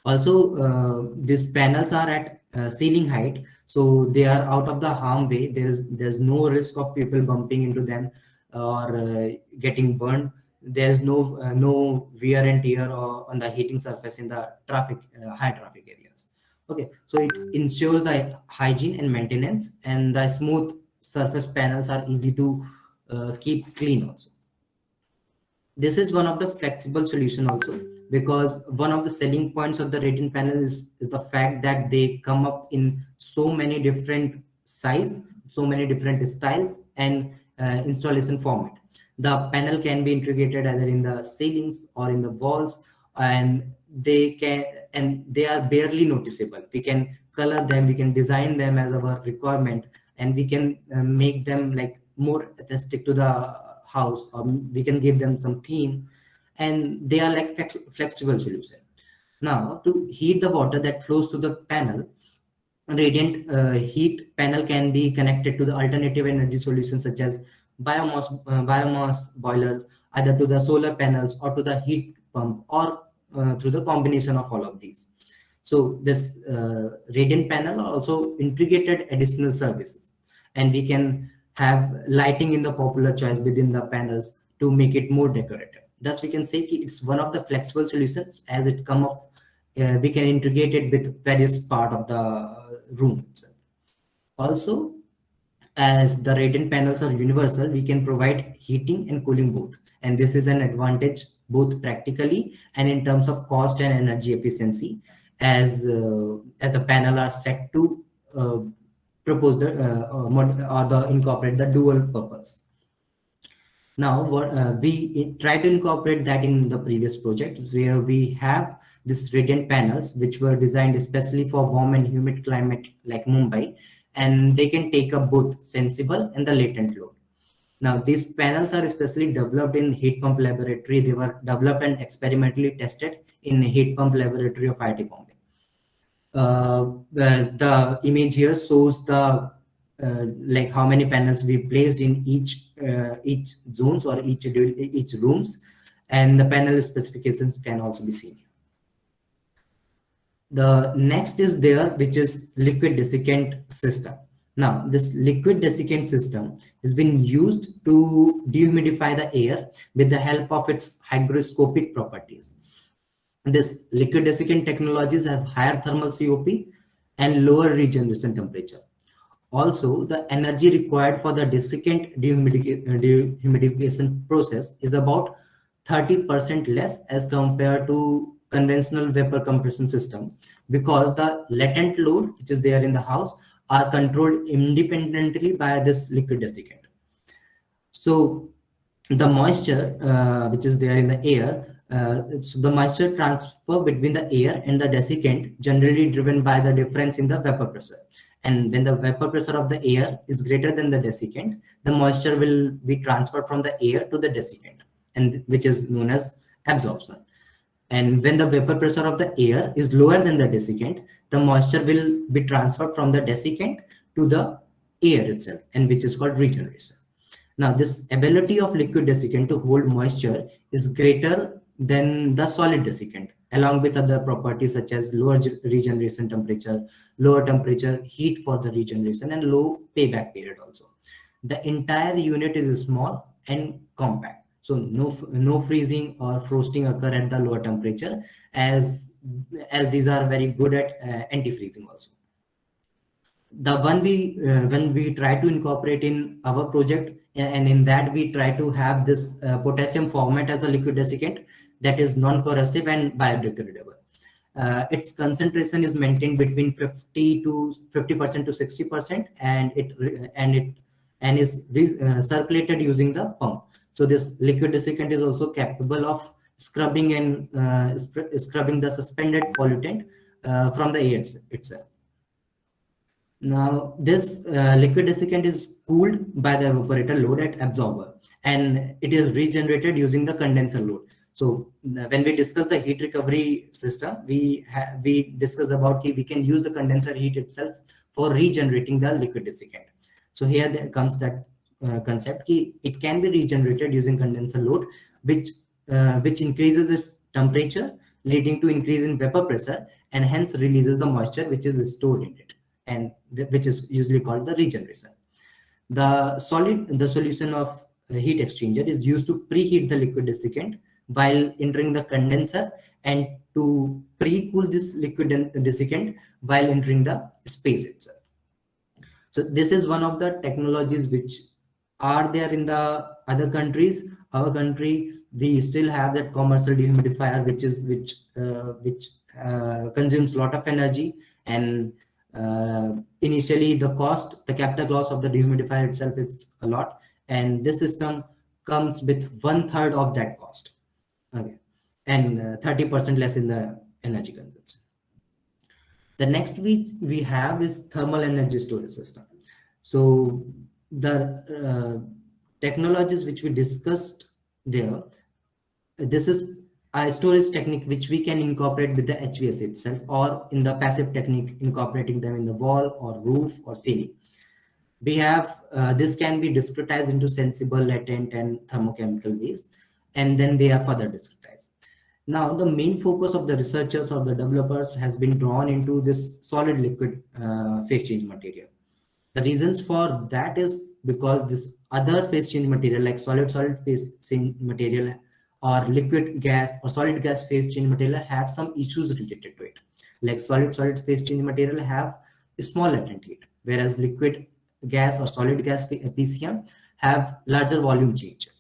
[SPEAKER 7] Also, these panels are at ceiling height, so they are out of the harm way. There's no risk of people bumping into them or getting burned. There's no wear and tear on the heating surface in the high traffic areas. Okay, so it ensures the hygiene and maintenance, and the smooth surface panels are easy to keep clean also. This is one of the flexible solution also, because one of the selling points of the radiant panel is the fact that they come up in so many different size, so many different styles and installation format. The panel can be integrated either in the ceilings or in the walls, and they are barely noticeable. We can color them, we can design them as our requirement, and we can make them like more aesthetic to the house, or we can give them some theme, and they are like flexible solution. Now, to heat the water that flows to the panel, radiant heat panel can be connected to the alternative energy solutions such as biomass boilers, either to the solar panels or to the heat pump, or through the combination of all of these. So this radiant panel also integrated additional services, and we can have lighting in the popular choice within the panels to make it more decorative. Thus, we can say it's one of the flexible solutions as it come up. We can integrate it with various part of the room itself. Also, as the radiant panels are universal, we can provide heating and cooling both, and this is an advantage both practically and in terms of cost and energy efficiency, as the panel are set to propose the or the incorporate the dual purpose. Now, what we try to incorporate that in the previous project, where we have this radiant panels which were designed especially for warm and humid climate like Mumbai, and they can take up both sensible and the latent load. Now, these panels are especially developed in heat pump laboratory. They were developed and experimentally tested in heat pump laboratory of IIT Bombay. The image here shows the like how many panels we placed in each zones or each rooms, and the panel specifications can also be seen. The next is there, which is liquid desiccant system. Now, this liquid desiccant system has been used to dehumidify the air with the help of its hygroscopic properties. This liquid desiccant technologies has higher thermal COP and lower regeneration temperature. Also, the energy required for the desiccant dehumidification process is about 30% less as compared to conventional vapor compression system, because the latent load which is there in the house are controlled independently by this liquid desiccant. So the moisture which is there in the air, so the moisture transfer between the air and the desiccant generally driven by the difference in the vapor pressure. And when the vapor pressure of the air is greater than the desiccant, the moisture will be transferred from the air to the desiccant, and which is known as absorption. And when the vapor pressure of the air is lower than the desiccant, the moisture will be transferred from the desiccant to the air itself, and which is called regeneration. Now, this ability of liquid desiccant to hold moisture is greater than the solid desiccant, along with other properties such as lower regeneration temperature, lower temperature heat for the regeneration, and low payback period also. The entire unit is small and compact. So no freezing or frosting occur at the lower temperature, as these are very good at anti-freezing also. The one when we try to incorporate in our project, and in that we try to have this potassium format as a liquid desiccant that is non-corrosive and biodegradable. Its concentration is maintained between 50% to 60%, and is circulated using the pump. So this liquid desiccant is also capable of scrubbing and scrubbing the suspended pollutant from the air itself. Now, this liquid desiccant is cooled by the evaporator load at absorber, and it is regenerated using the condenser load. So when we discuss the heat recovery system, we discuss about we can use the condenser heat itself for regenerating the liquid desiccant. So here there comes that concept it can be regenerated using condenser load, which increases its temperature, leading to increase in vapor pressure, and hence releases the moisture which is stored in it, and which is usually called the regeneration. The solution of heat exchanger is used to preheat the liquid desiccant while entering the condenser, and to pre-cool this liquid desiccant while entering the space itself. So this is one of the technologies which are there in the other countries. Our country, we still have that commercial dehumidifier, which consumes a lot of energy, and initially the capital cost of the dehumidifier itself is a lot, and this system comes with 1/3 of that cost, okay, and 30% less in the energy consumption. The next we have is thermal energy storage system. So the technologies which we discussed there, this is a storage technique which we can incorporate with the HVAC itself, or in the passive technique, incorporating them in the wall or roof or ceiling. We have this can be discretized into sensible, latent, and thermochemical ways, and then they are further discretized. Now, the main focus of the researchers or the developers has been drawn into this solid liquid phase change material. The reasons for that is because this other phase change material like solid phase change material or liquid gas or solid gas phase change material have some issues related to it. Like solid phase change material have a small latent heat, whereas liquid gas or solid gas PCM have larger volume changes.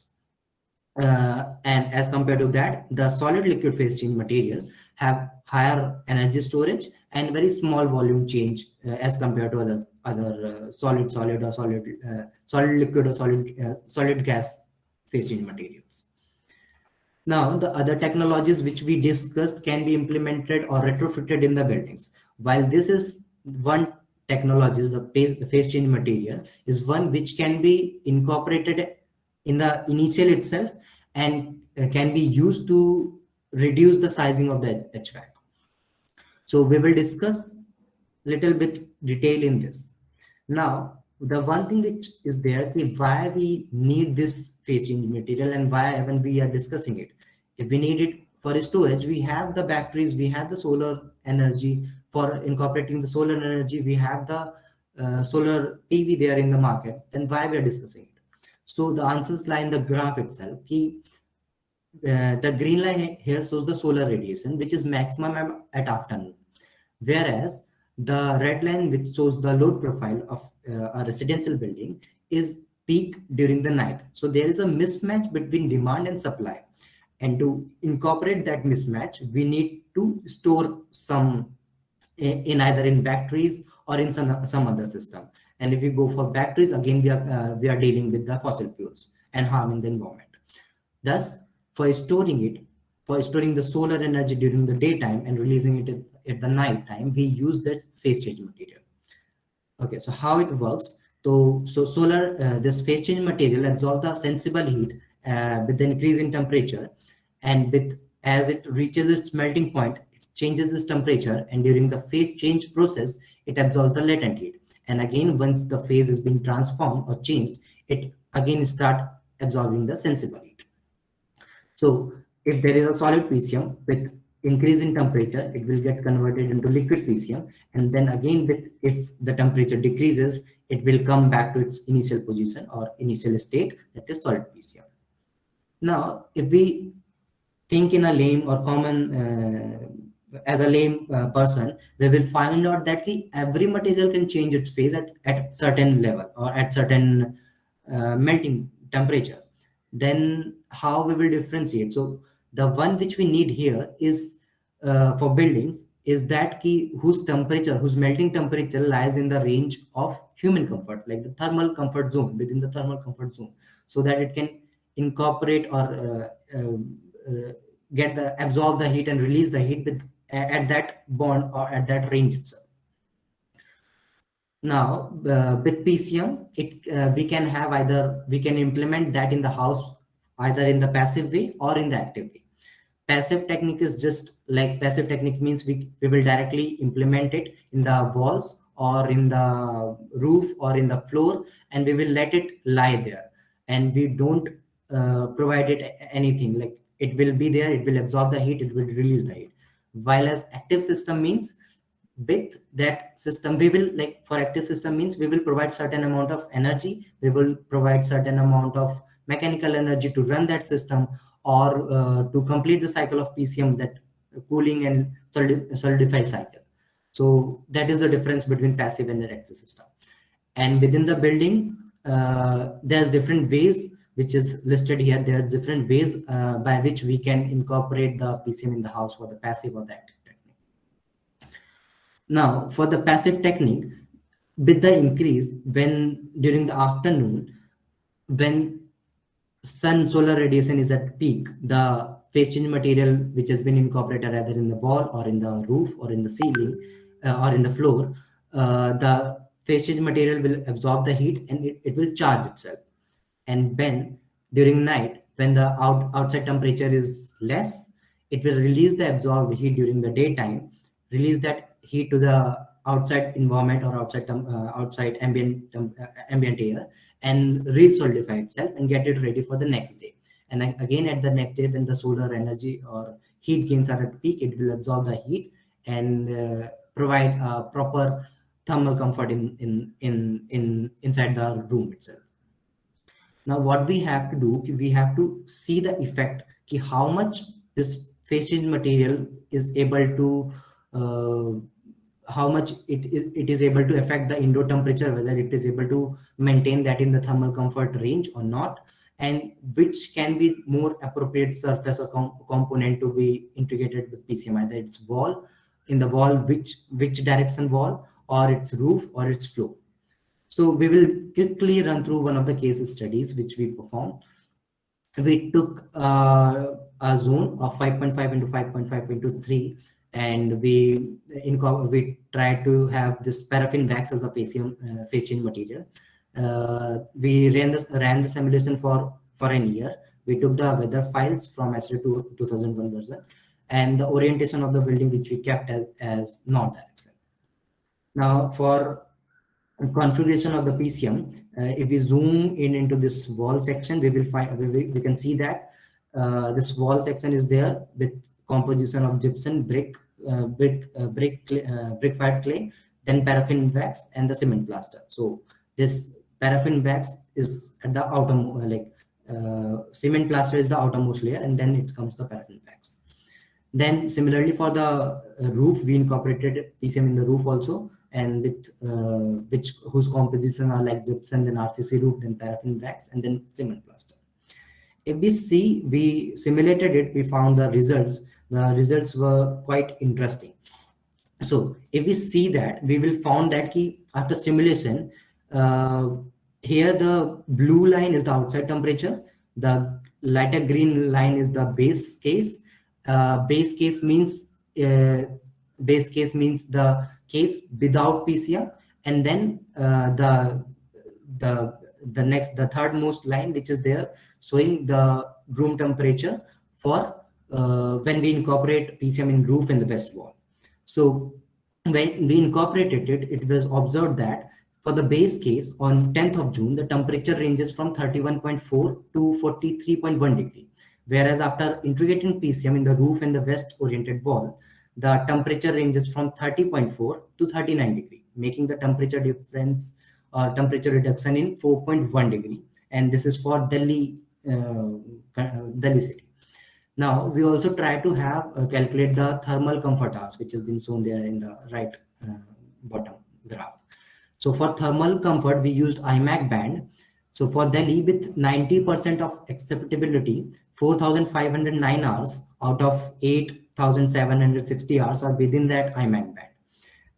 [SPEAKER 7] And as compared to that, the solid liquid phase change material have higher energy storage and very small volume change as compared to other solid or solid liquid or solid gas phase change materials. Now, the other technologies which we discussed can be implemented or retrofitted in the buildings. While this is one technology, the phase change material is one which can be incorporated in the initial itself and can be used to reduce the sizing of the HVAC. So we will discuss little bit detail in this. Now, the one thing which is there, why we need this phase change material and why when we are discussing it. If we need it for storage, we have the batteries, we have the solar energy. For incorporating the solar energy, we have the solar PV there in the market. Then why we are discussing it? So the answers lie in the graph itself. The green line here shows the solar radiation, which is maximum at afternoon, whereas the red line, which shows the load profile of a residential building, is peak during the night. So there is a mismatch between demand and supply, and to incorporate that mismatch, we need to store some in either in batteries or in some other system. And if we go for batteries, again we are dealing with the fossil fuels and harming the environment. Thus, for storing the solar energy during the daytime and releasing it at the night time, we use the phase change material. Okay, so how it works? So solar, this phase change material absorbs the sensible heat with the increase in temperature, and as it reaches its melting point, it changes its temperature, and during the phase change process, it absorbs the latent heat. And again, once the phase has been transformed or changed, it again start absorbing the sensible heat. So if there is a solid PCM with increase in temperature, it will get converted into liquid PCM, and then again if the temperature decreases, it will come back to its initial position or initial state, that is solid PCM. Now, if we think in a lame or common as a lame person, we will find out that every material can change its phase at certain level or at certain melting temperature. Then how we will differentiate? So the one which we need here is for buildings is that whose melting temperature lies in the range of human comfort, like the thermal comfort zone, within the thermal comfort zone, so that it can incorporate or absorb the heat and release the heat at that bond or at that range itself. Now, with PCM, we can implement that in the house either in the passive way or in the active way. Passive technique is just like passive technique means we will directly implement it in the walls or in the roof or in the floor, and we will let it lie there, and we don't provide it anything. Like it will be there, it will absorb the heat, it will release the heat. While as active system means, with that system we will, like for active system means, we will provide certain amount of energy, we will provide certain amount of mechanical energy to run that system or to complete the cycle of PCM, that cooling and solidify cycle. So that is the difference between passive and an active system. And within the building, there's different ways which is listed here. There are different ways by which we can incorporate the PCM in the house for the passive or the active technique. Now, for the passive technique, with the increase when during the afternoon, when solar radiation is at peak, the phase change material which has been incorporated either in the wall or in the roof or in the ceiling or in the floor, the phase change material will absorb the heat and it will charge itself. And then during night, when the outside temperature is less, it will release the absorbed heat during the daytime, release that heat to the outside environment or outside ambient air, and re-solidify itself and get it ready for the next day. And again, at the next day, when the solar energy or heat gains are at peak, it will absorb the heat and provide a proper thermal comfort inside the room itself. Now, what we have to do, we have to see the effect, how much this phase change material is able to, how much it is able to affect the indoor temperature, whether it is able to maintain that in the thermal comfort range or not, and which can be more appropriate surface or component to be integrated with PCM, either it's wall, in the wall, which direction wall, or its roof, or its floor. So we will quickly run through one of the case studies which we performed. We took a zone of 5.5 into 5.5 into 3, and we tried to have this paraffin wax as a PCM phase change material. We ran the simulation for an year. We took the weather files from SRE 2001 version, and the orientation of the building, which we kept as non-direction. Now, for configuration of the PCM, if we zoom in into this wall section, we will find we can see that this wall section is there with composition of gypsum, brick fired clay, then paraffin wax, and the cement plaster. So this paraffin wax is at the outermost, cement plaster is the outermost layer, and then it comes the paraffin wax. Then similarly for the roof, we incorporated PCM in the roof also, and with whose composition are like gypsum, then RCC roof, then paraffin wax, and then cement plaster. If we simulated it, we found the results. The results were quite interesting. So if we see that, we will found that after simulation, here the blue line is the outside temperature, the lighter green line is the base case. Base case means the case without PCM, and then the third most line, which is there, showing the room temperature for when we incorporate PCM in roof and the west wall. So when we incorporated it, it was observed that for the base case on 10th of June, the temperature ranges from 31.4 to 43.1 degree. Whereas after integrating PCM in the roof and the west oriented wall, the temperature ranges from 30.4 to 39 degree, making the temperature difference or temperature reduction in 4.1 degree. And this is for Delhi city. Now, we also try to have calculate the thermal comfort hours, which has been shown there in the right bottom graph. So for thermal comfort, we used IMAC band. So for Delhi, with 90% of acceptability, 4,509 hours out of 8,760 hours are within that IMAC band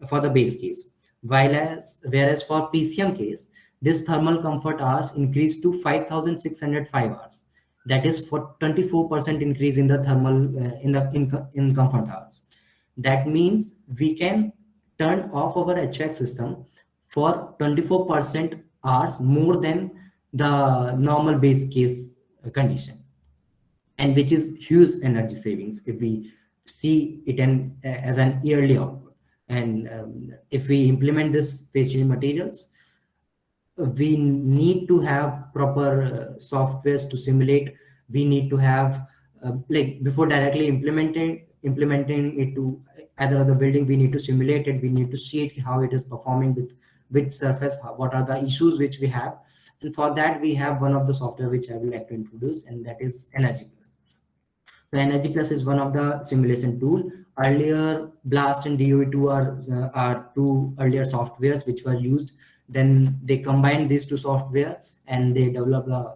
[SPEAKER 7] for the base case. Whereas for PCM case, this thermal comfort hours increased to 5,605 hours. That is for 24% increase in the thermal in comfort hours. That means we can turn off our HVAC system for 24% hours more than the normal base case condition, and which is huge energy savings if we see it as an yearly output. And if we implement this phase change materials, we need to have proper softwares to simulate. We need to have before directly implementing it to either other building, we need to simulate it. We need to see it, how it is performing with which surface, what are the issues which we have. And for that, we have one of the software which I would like to introduce, and that is Energy Plus. So Energy Plus is one of the simulation tool. Earlier, Blast and DOE2 are two earlier softwares which were used. Then they combined these two software and they developed the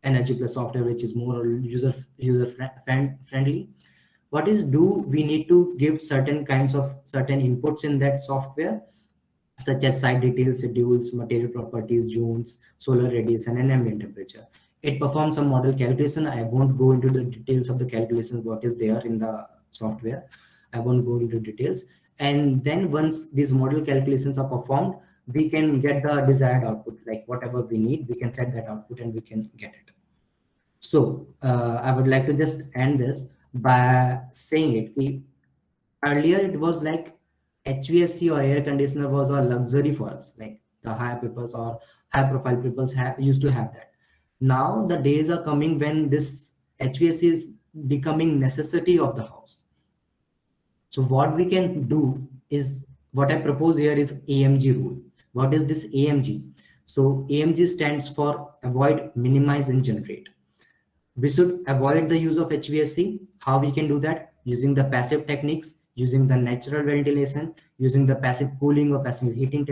[SPEAKER 7] Energy Plus software, which is more user friendly. What is we need to give certain inputs in that software, such as site details, schedules, material properties, zones, solar radiation, and ambient temperature. It performs some model calculation. I won't go into the details of the calculations what is there in the software. I won't go into details. And then once these model calculations are performed, we can get the desired output, like whatever we need, we can set that output and we can get it. So I would like to just end this by saying it. Earlier it was like HVAC or air conditioner was a luxury for us, like the high peoples or high profile peoples used to have that. Now the days are coming when this HVAC is becoming necessity of the house. So what we can do is, what I propose here is AMG rule. What is this AMG? So AMG stands for avoid, minimize, and generate. We should avoid the use of HVAC. How we can do that? Using the passive techniques, using the natural ventilation, using the passive cooling or passive heating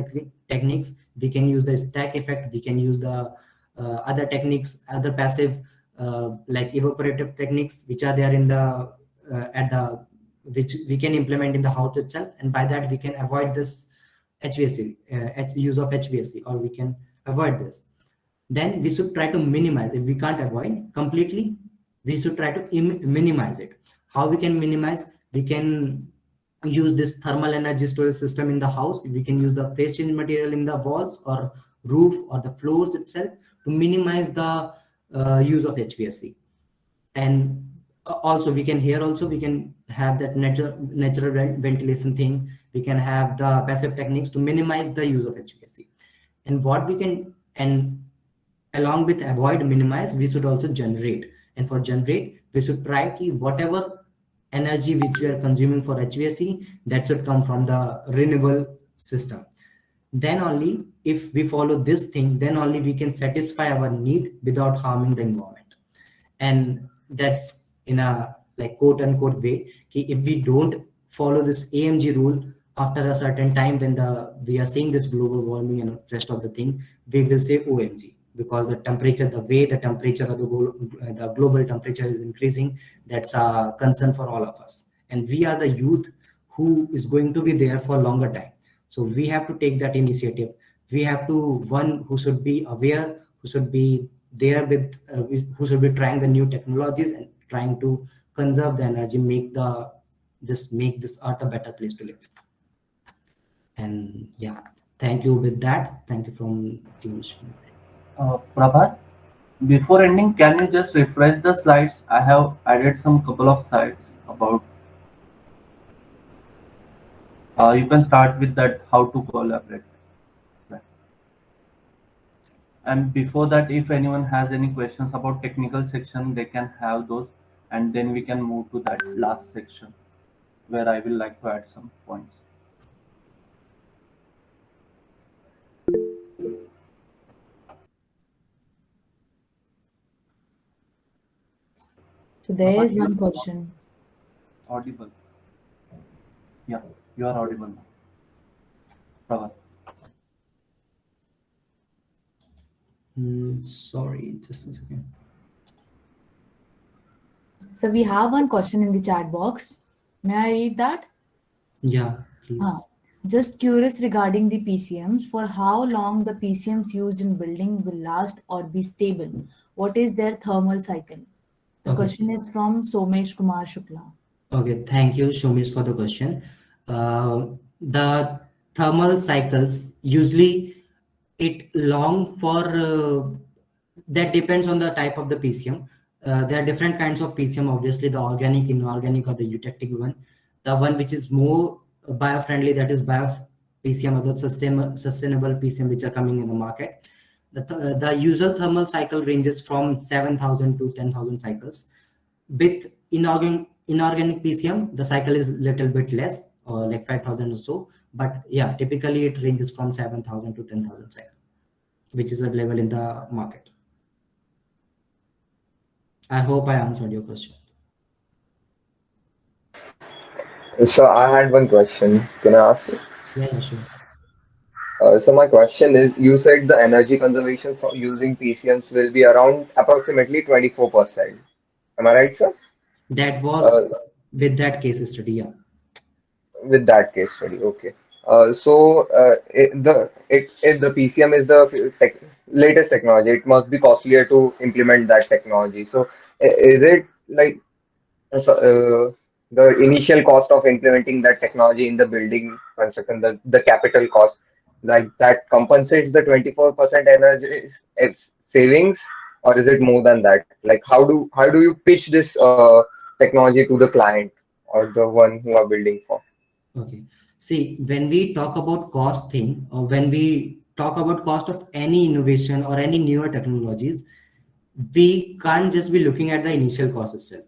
[SPEAKER 7] techniques. We can use the stack effect. We can use the other techniques, other passive like evaporative techniques, which are there in the which we can implement in the house itself, and by that we can avoid this HVAC use of HVAC, or we can avoid this. Then we should try to minimize. If we can't avoid completely, we should try to minimize it. How we can minimize? We can use this thermal energy storage system in the house. We can use the phase change material in the walls or roof or the floors itself to minimize the use of HVAC. And also we can have that natural ventilation thing. We can have the passive techniques to minimize the use of HVAC. And what we can, and along with avoid, minimize, we should also generate. And for generate, we should try to whatever energy which we are consuming for HVAC, that should come from the renewable system. Then only if we follow this thing, then only we can satisfy our need without harming the environment. And that's in a like quote unquote way, if we don't follow this AMG rule, after a certain time when we are seeing this global warming and rest of the thing, we will say OMG, because the temperature, the way the temperature of the global temperature is increasing, that's a concern for all of us. And we are the youth who is going to be there for a longer time. So we have to take that initiative. We have to, one who should be aware, who should be there with, who should be trying the new technologies and trying to conserve the energy, make this earth a better place to live. And yeah, thank you. With that, thank you from Team SHUNYA.
[SPEAKER 8] Prabhat, before ending, can you just refresh the slides? I have added some couple of slides about. You can start with that, how to collaborate. And before that, if anyone has any questions about technical section, they can have those, and then we can move to that last section where I will like to add some points.
[SPEAKER 1] So there is one question.
[SPEAKER 8] Audible. Yeah, you are audible now. Prabhat.
[SPEAKER 7] Sorry, just a second.
[SPEAKER 1] So we have one question in the chat box. May I read that?
[SPEAKER 7] Yeah, please.
[SPEAKER 1] Just curious regarding the PCMs, for how long the PCMs used in building will last or be stable? What is their thermal cycle? The question is from Somesh Kumar Shukla.
[SPEAKER 7] Okay, thank you, Shomesh, for the question. The thermal cycles, usually it long for, that depends on the type of the PCM. There are different kinds of PCM, obviously the organic, inorganic, or the eutectic one. The one which is more bio-friendly, that is bio-PCM, or the sustainable PCM which are coming in the market. The usual thermal cycle ranges from 7,000 to 10,000 cycles. With inorganic PCM, the cycle is little bit less, or like 5,000 or so. But yeah, typically it ranges from 7,000 to 10,000 cycles, which is available in the market. I hope I answered your question.
[SPEAKER 9] So I had one question. Can I ask it?
[SPEAKER 7] Yeah, sure.
[SPEAKER 9] So my question is, you said the energy conservation for using PCMs will be around approximately 24%. Am I right, sir?
[SPEAKER 7] That was with that case study, yeah.
[SPEAKER 9] With that case study, okay. If the PCM is the latest technology, it must be costlier to implement that technology. So is it like the initial cost of implementing that technology in the building construction, the capital cost, like that compensates the 24% energy savings, or is it more than that? Like how do you pitch this technology to the client or the one who are building for?
[SPEAKER 7] Okay. See, when we talk about cost thing, or when we talk about cost of any innovation or any newer technologies, we can't just be looking at the initial cost itself.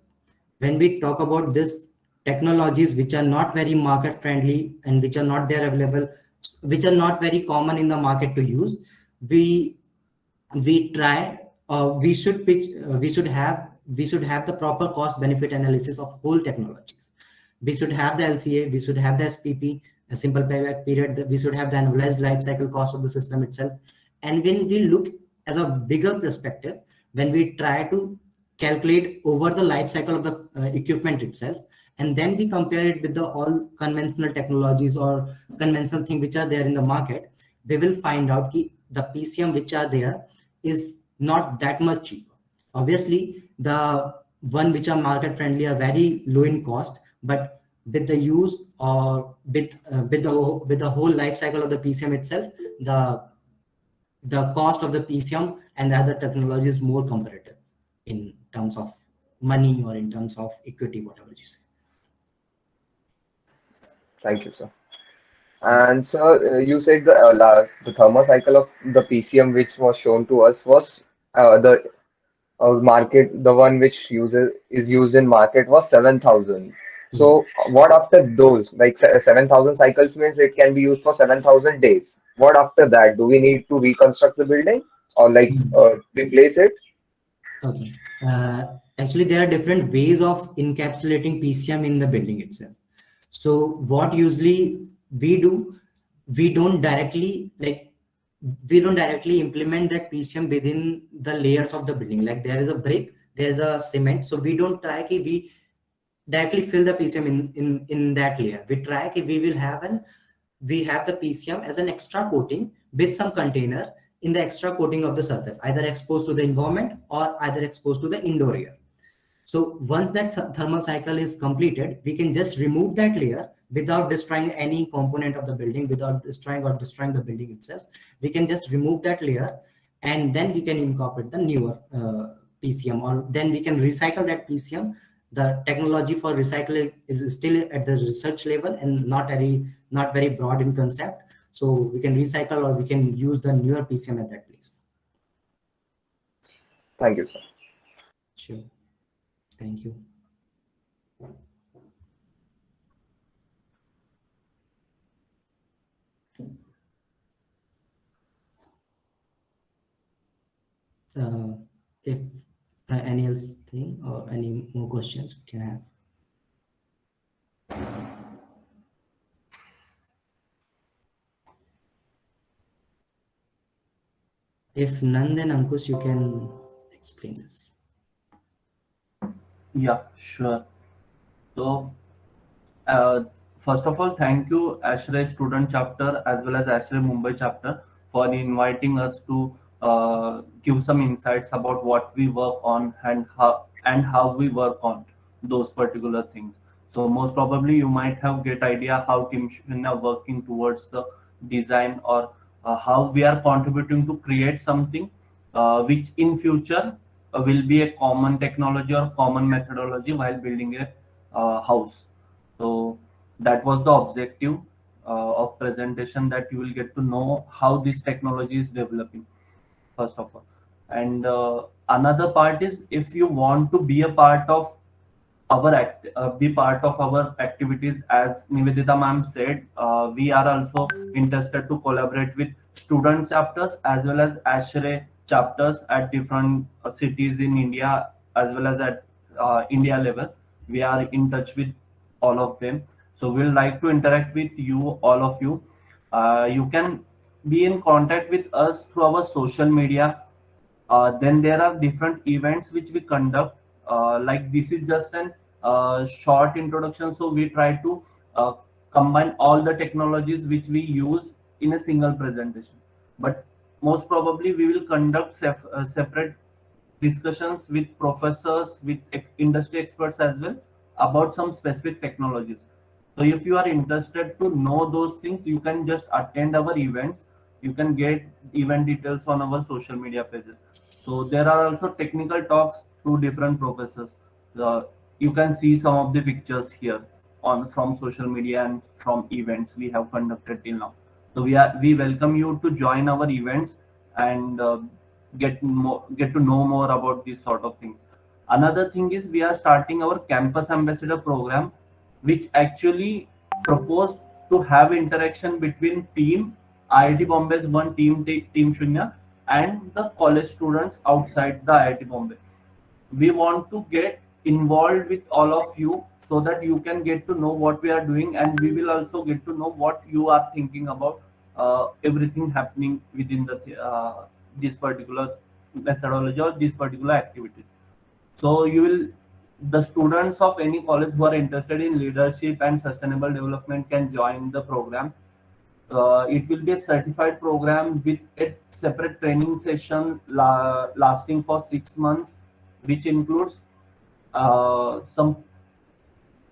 [SPEAKER 7] When we talk about this technologies which are not very market friendly and which are not there available, which are not very common in the market to use, we we try we should pitch we should have the proper cost benefit analysis of whole technologies. We should have the LCA, we should have the SPP, a simple payback period, we should have the annualized life cycle cost of the system itself. And when we look as a bigger perspective, when we try to calculate over the life cycle of the equipment itself, and then we compare it with the all conventional technologies or conventional things which are there in the market, we will find out that the PCM which are there is not that much cheaper. Obviously, the one which are market friendly are very low in cost, but with the use or with the whole life cycle of the PCM itself, the cost of the PCM and the other technology is more competitive in terms of money or in terms of equity, whatever you say.
[SPEAKER 9] Thank you, sir. And sir, you said the thermal cycle of the PCM which was shown to us was the market, the one which is used in market was 7,000. So what after those, like 7,000 cycles means it can be used for 7,000 days. What after that? Do we need to reconstruct the building or like replace it?
[SPEAKER 7] Okay. Actually, there are different ways of encapsulating PCM in the building itself. So what usually we do, we don't directly implement that PCM within the layers of the building. Like there is a brick, there's a cement. So we don't try that we directly fill the PCM in that layer. We try that we have the PCM as an extra coating with some container in the extra coating of the surface, either exposed to the environment or either exposed to the indoor air. So once that thermal cycle is completed, we can just remove that layer without destroying any component of the building, without destroying the building itself. We can just remove that layer and then we can incorporate the newer PCM, or then we can recycle that PCM. The technology for recycling is still at the research level and not very broad in concept. So we can recycle or we can use the newer PCM at that place.
[SPEAKER 9] Thank you, sir.
[SPEAKER 7] Sure. Thank you. If any else thing or any more questions we can have. If none, then Ankush, you can explain this.
[SPEAKER 8] Yeah, sure. So, first of all, thank you, ASHRAE student chapter as well as ASHRAE Mumbai chapter for inviting us to give some insights about what we work on and how we work on those particular things. So most probably you might have get idea how Team Shunya working towards the design, or how we are contributing to create something which in future will be a common technology or common methodology while building a house. So that was the objective of presentation, that you will get to know how this technology is developing, first of all. And another part is, if you want to be a part of be part of our activities, as Nivedita ma'am said, we are also interested to collaborate with student chapters as well as ASHRAE chapters at different cities in India, as well as at India level. We are in touch with all of them. So we'll like to interact with you, all of you. You can be in contact with us through our social media. Then there are different events which we conduct. Like this is just an short introduction. So we try to combine all the technologies which we use in a single presentation. But most probably we will conduct separate discussions with professors, with industry experts as well, about some specific technologies. So if you are interested to know those things, you can just attend our events. You can get event details on our social media pages. So there are also technical talks through different professors. You can see some of the pictures here on from social media and from events we have conducted till now. So we welcome you to join our events and get to know more about these sort of things. Another thing is we are starting our campus ambassador program, which actually propose to have interaction between team IIT Bombay's one team Shunya and the college students outside the IIT Bombay. We want to get involved with all of you so that you can get to know what we are doing, and we will also get to know what you are thinking about everything happening within this particular methodology or this particular activity. So the students of any college who are interested in leadership and sustainable development can join the program. It will be a certified program with a separate training session lasting for 6 months, which includes some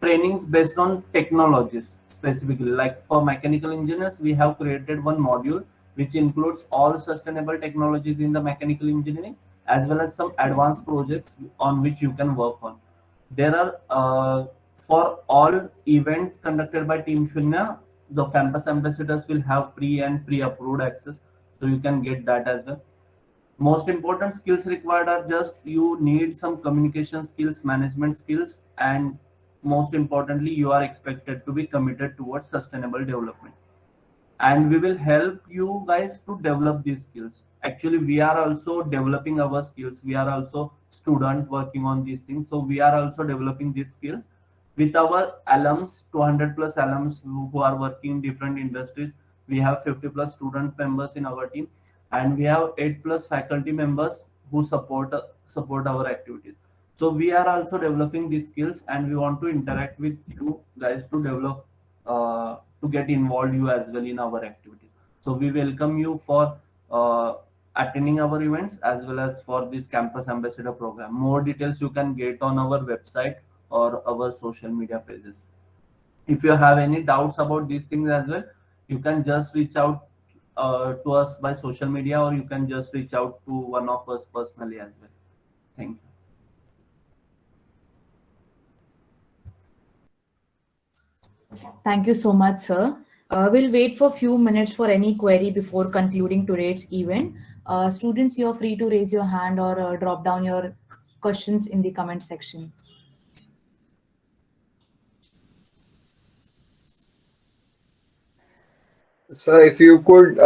[SPEAKER 8] trainings based on technologies specifically. Like for mechanical engineers, we have created one module which includes all sustainable technologies in the mechanical engineering, as well as some advanced projects on which you can work on. There are for all events conducted by Team Shunya, the campus ambassadors will have pre-approved access, so you can get that as well. Most important skills required are just you need some communication skills, management skills, and most importantly, you are expected to be committed towards sustainable development. And we will help you guys to develop these skills. Actually, we are also developing our skills. We are also student working on these things, so we are also developing these skills with our alums, 200 plus alums who are working in different industries. We have 50 plus student members in our team, and we have 8 plus faculty members who support our activities. So we are also developing these skills, and we want to interact with you guys to develop to get involved you as well in our activities. So we welcome you for attending our events as well as for this campus ambassador program. More details you can get on our website or our social media pages. If you have any doubts about these things as well, you can just reach out to us by social media, or you can just reach out to one of us personally as well. Thank you.
[SPEAKER 1] Thank you so much, sir. We'll wait for a few minutes for any query before concluding today's event. Students, you're free to raise your hand or drop down your questions in the comment section.
[SPEAKER 9] So if you could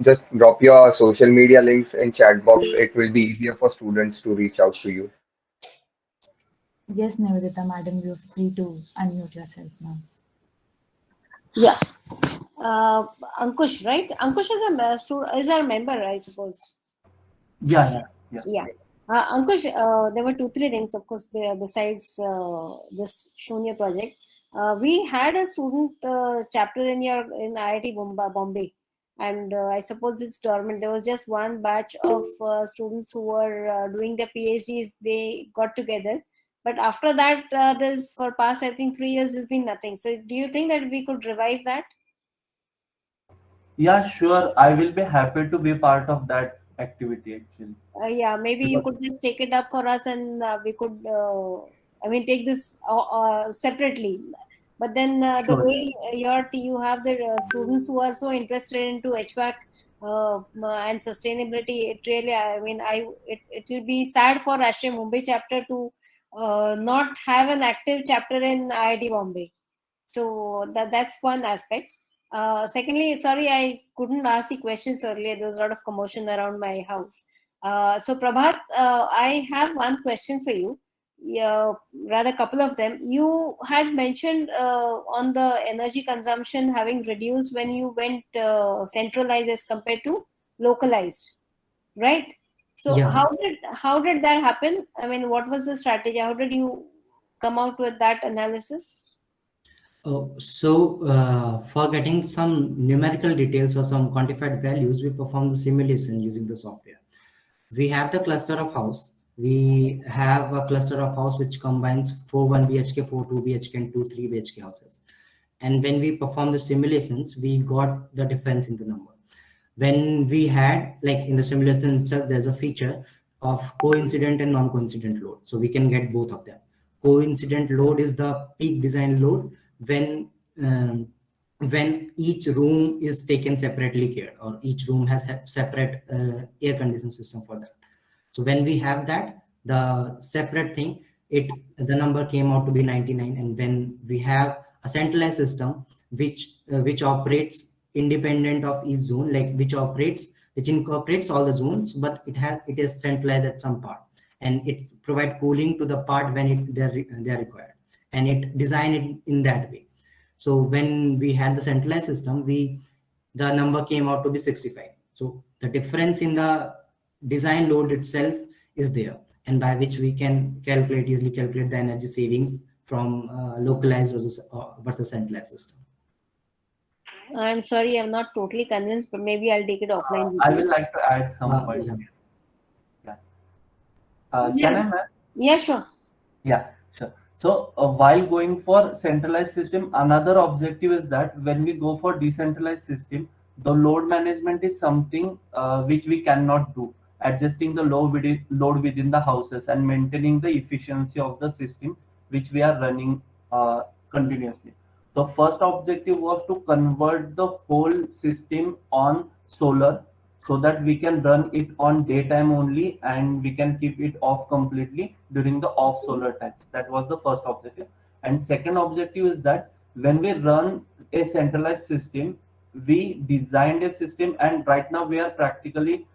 [SPEAKER 9] just drop your social media links in chat box, it will be easier for students to reach out to you.
[SPEAKER 1] Yes, Nivedita, madam, you're free to unmute yourself now.
[SPEAKER 3] Yeah. Ankush, right? Ankush is our member, I suppose.
[SPEAKER 8] Yeah.
[SPEAKER 3] Ankush, there were 2-3 things, of course, besides this Shunya project. We had a student chapter in IIT Bombay, and I suppose it's dormant. There was just one batch of students who were doing their PhDs. They got together, but after that, there's for past, I think, 3 years, there's been nothing. So, do you think that we could revive that?
[SPEAKER 8] Yeah, sure. I will be happy to be part of that activity actually.
[SPEAKER 3] Yeah, maybe you could just take it up for us, and we could, take this separately. But then the
[SPEAKER 8] Sure.
[SPEAKER 3] way you have the students who are so interested into HVAC and sustainability, it really, it will be sad for IIT Mumbai chapter to not have an active chapter in IIT Bombay. So that's one aspect. Secondly, sorry, I couldn't ask the questions earlier. There was a lot of commotion around my house. So Prabhat, I have one question for you. Rather a couple of them. You had mentioned on the energy consumption having reduced when you went centralized as compared to localized, right? So
[SPEAKER 7] Yeah.
[SPEAKER 3] how did that happen? I mean, what was the strategy? How did you come out with that analysis?
[SPEAKER 7] For getting some numerical details or some quantified values, we perform the simulation using the software. We have the cluster of house we have a cluster of house which combines 4 1 BHK, 4 2 BHK, and 2 3 BHK houses. And when we perform the simulations, we got the difference in the number. When we had, like in the simulation itself, there's a feature of coincident and non-coincident load. So we can get both of them. Coincident load is the peak design load when each room is taken separately care, or each room has a separate air conditioning system for that. So when we have that, the separate thing, the number came out to be 99. And when we have a centralized system which operates independent of each zone, like which incorporates all the zones, but it is centralized at some part, and it provide cooling to the part when they're required, and it design it in that way. So when we had the centralized system, the number came out to be 65. So the difference in the design load itself is there, and by which we can easily calculate the energy savings from localized versus centralized system.
[SPEAKER 3] I'm sorry, I'm not totally convinced, but maybe I'll take it offline.
[SPEAKER 8] I would like to add some points.
[SPEAKER 7] Yeah.
[SPEAKER 8] Can I, ma'am?
[SPEAKER 3] Yeah, sure.
[SPEAKER 8] Yeah, sure. So while going for centralized system, another objective is that when we go for decentralized system, the load management is something which we cannot do. Adjusting the load within the houses and maintaining the efficiency of the system which we are running continuously. The first objective was to convert the whole system on solar, so that we can run it on daytime only and we can keep it off completely during the off solar times. That was the first objective. And second objective is that when we run a centralized system, we designed a system, and right now we are practically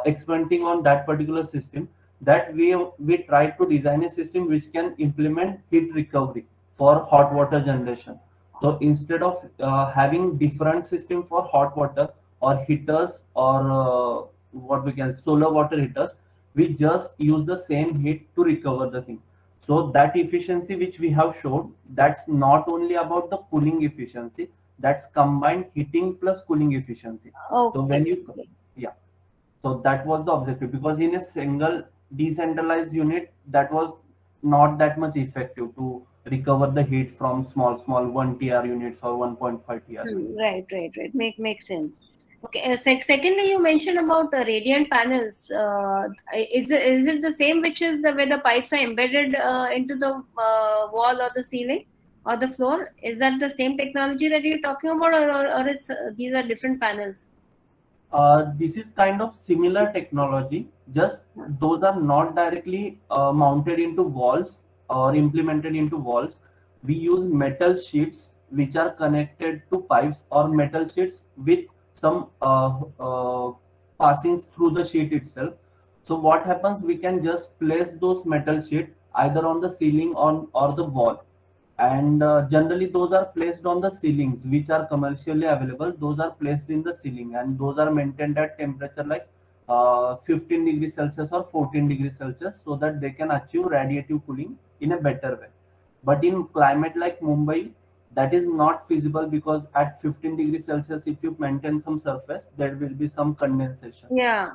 [SPEAKER 8] experimenting on that particular system, that we try to design a system which can implement heat recovery for hot water generation. So instead of having different system for hot water or heaters, or what we can solar water heaters, we just use the same heat to recover the thing. So that efficiency which we have showed, that's not only about the cooling efficiency, that's combined heating plus cooling efficiency.
[SPEAKER 3] Okay.
[SPEAKER 8] So when you, so that was the objective, because in a single decentralized unit, that was not that much effective to recover the heat from small 1 TR units or 1.5 TR units.
[SPEAKER 3] Right. Makes sense. Okay. Secondly, you mentioned about radiant panels. Is it the same which is where the pipes are embedded into the wall or the ceiling or the floor? Is that the same technology that you're talking about, or is these are different panels?
[SPEAKER 8] This is kind of similar technology, just those are not directly mounted into walls or implemented into walls. We use metal sheets which are connected to pipes, or metal sheets with some passings through the sheet itself. So what happens, we can just place those metal sheet either on the ceiling or the wall, and generally those are placed on the ceilings which are commercially available. Those are placed in the ceiling, and those are maintained at temperature like 15 degrees Celsius or 14 degrees Celsius, so that they can achieve radiative cooling in a better way. But in climate like Mumbai, that is not feasible, because at 15 degrees Celsius, if you maintain some surface, there will be some condensation.
[SPEAKER 3] Yeah.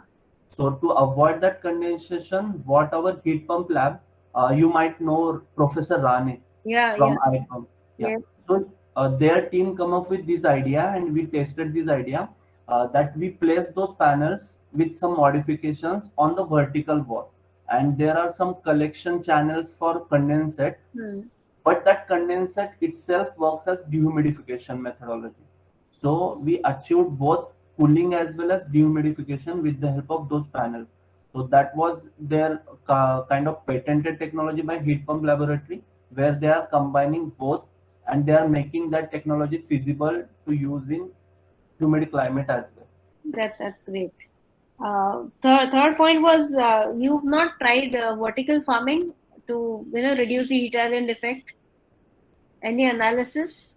[SPEAKER 8] So to avoid that condensation, what our heat pump lab, you might know Professor Rane from IIT Bombay.
[SPEAKER 3] Yes.
[SPEAKER 8] So their team come up with this idea, and we tested this idea, that we place those panels with some modifications on the vertical wall, and there are some collection channels for condensate. But that condensate itself works as dehumidification methodology. So we achieved both cooling as well as dehumidification with the help of those panels. So that was their kind of patented technology by Heat Pump Laboratory, where they are combining both, and they are making that technology feasible to use in humid climate as well.
[SPEAKER 3] That's great. Third point was you've not tried vertical farming to reduce the heat island effect. Any analysis?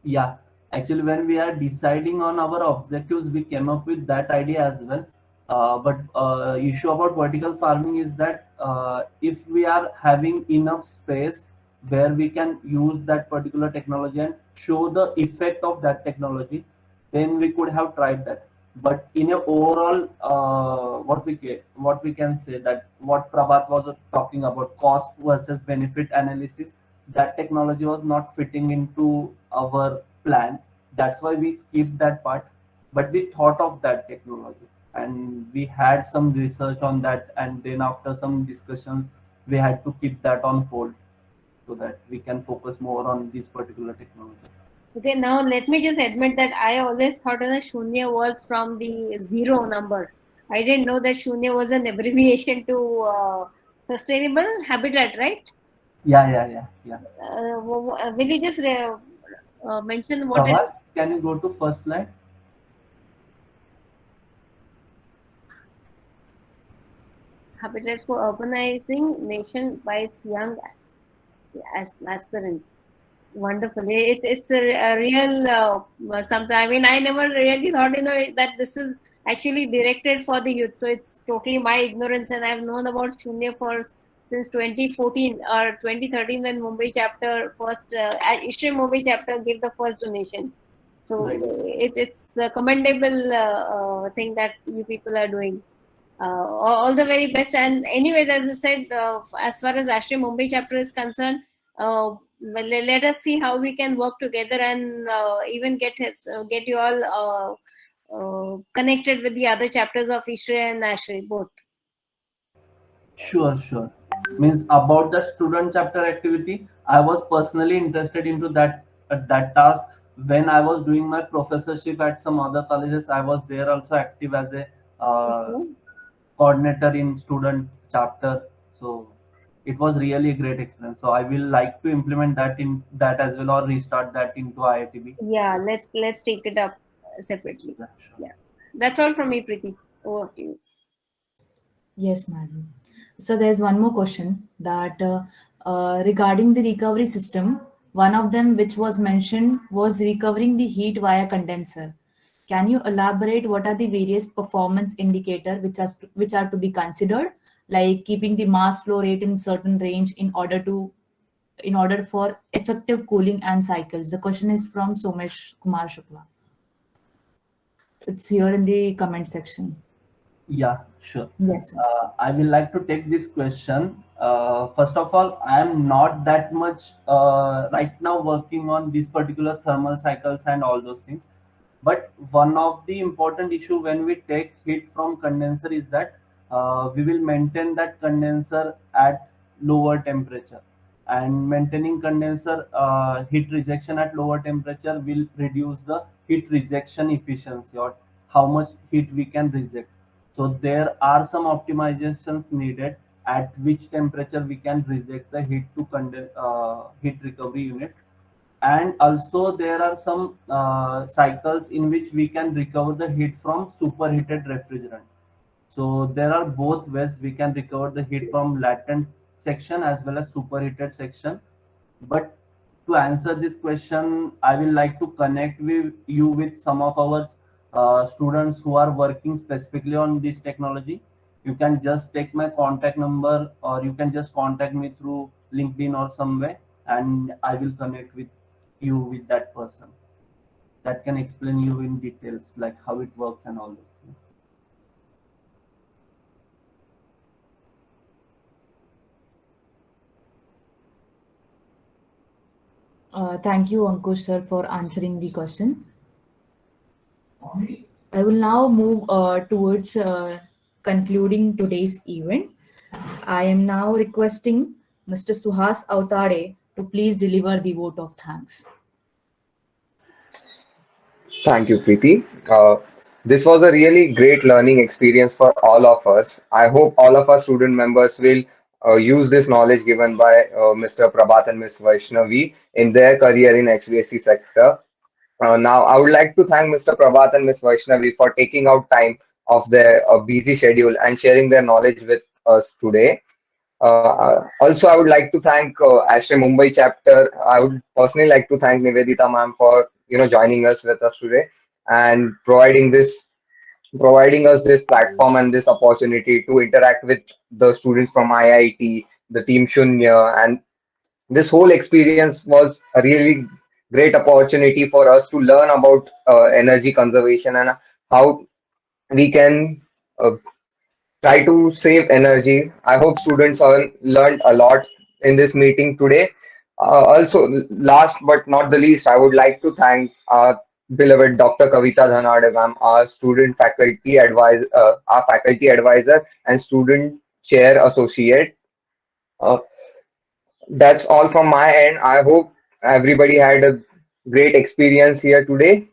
[SPEAKER 8] Yeah, actually, when we are deciding on our objectives, we came up with that idea as well. But issue about vertical farming is that if we are having enough space where we can use that particular technology and show the effect of that technology, then we could have tried that. But in a overall, what we can say that what Prabhat was talking about, cost versus benefit analysis, that technology was not fitting into our plan. That's why we skipped that part. But we thought of that technology, and we had some research on that, and then after some discussions, we had to keep that on hold so that we can focus more on this particular technology.
[SPEAKER 3] Okay, now let me just admit that I always thought that Shunya was from the zero number. I didn't know that Shunya was an abbreviation to sustainable habitat, right?
[SPEAKER 8] Yeah.
[SPEAKER 3] Will you just mention what it
[SPEAKER 8] Prabhat, can you go to first slide?
[SPEAKER 3] habitat for urbanizing nation by its young aspirants? Wonderful. It's a real something. I mean, I never really thought, that this is actually directed for the youth. So it's totally my ignorance, and I've known about Shunya for since 2014 or 2013 when Mumbai chapter first, IIT Mumbai chapter gave the first donation. So
[SPEAKER 8] Right.
[SPEAKER 3] it's a commendable thing that you people are doing. All the very best. And anyways, as I said, as far as Ashray Mumbai chapter is concerned, well, let us see how we can work together and even get you all connected with the other chapters of Ishray and Ashray both.
[SPEAKER 8] Sure. Means about the student chapter activity, I was personally interested into that task when I was doing my professorship at some other colleges. I was there also active as a
[SPEAKER 3] Okay.
[SPEAKER 8] coordinator in student chapter. So it was really a great experience. So I will like to implement that in that as well, or restart that into IITB.
[SPEAKER 3] Yeah, let's take it up separately.
[SPEAKER 8] Yeah, sure.
[SPEAKER 3] Yeah, that's all from me, Preeti. Over to you.
[SPEAKER 1] Yes, madam. So there's one more question that regarding the recovery system, one of them which was mentioned was recovering the heat via condenser. Can you elaborate what are the various performance indicator which are to be considered, like keeping the mass flow rate in certain range in order for effective cooling and cycles? The question is from Somesh Kumar Shukla. It's here in the comment section.
[SPEAKER 8] Yeah, sure.
[SPEAKER 1] Yes, sir.
[SPEAKER 8] I will like to take this question. First of all, I am not that much right now working on these particular thermal cycles and all those things. But one of the important issue when we take heat from condenser is that we will maintain that condenser at lower temperature, and maintaining condenser heat rejection at lower temperature will reduce the heat rejection efficiency, or how much heat we can reject. So there are some optimizations needed at which temperature we can reject the heat to heat recovery unit. And also there are some cycles in which we can recover the heat from superheated refrigerant. So there are both ways we can recover the heat from latent section as well as superheated section. But to answer this question, I will like to connect with you with some of our students who are working specifically on this technology. You can just take my contact number, or you can just contact me through LinkedIn or some way, and I will connect with you with that person that can explain you in details like how it works and all those things.
[SPEAKER 1] Thank you, Ankush sir, for answering the question. I will now move towards concluding today's event. I am now requesting Mr. Suhas Autare to please deliver the vote of thanks.
[SPEAKER 9] Thank you, Preeti. This was a really great learning experience for all of us. I hope all of our student members will use this knowledge given by Mr. Prabhat and Ms. Vaishnavi in their career in HVAC sector. Now, I would like to thank Mr. Prabhat and Ms. Vaishnavi for taking out time of their busy schedule and sharing their knowledge with us today. Also, I would like to thank Ashray Mumbai chapter. I would personally like to thank Nivedita ma'am for joining us with us today and providing us this platform and this opportunity to interact with the students from IIT, the team Shunya, and this whole experience was a really great opportunity for us to learn about energy conservation and how we can try to save energy. I hope students learned a lot in this meeting today. Also, last but not the least, I would like to thank our beloved Dr. Kavita Dhanade ma'am, our faculty advisor and student chair associate. Uh, that's all from my end. I hope everybody had a great experience here today.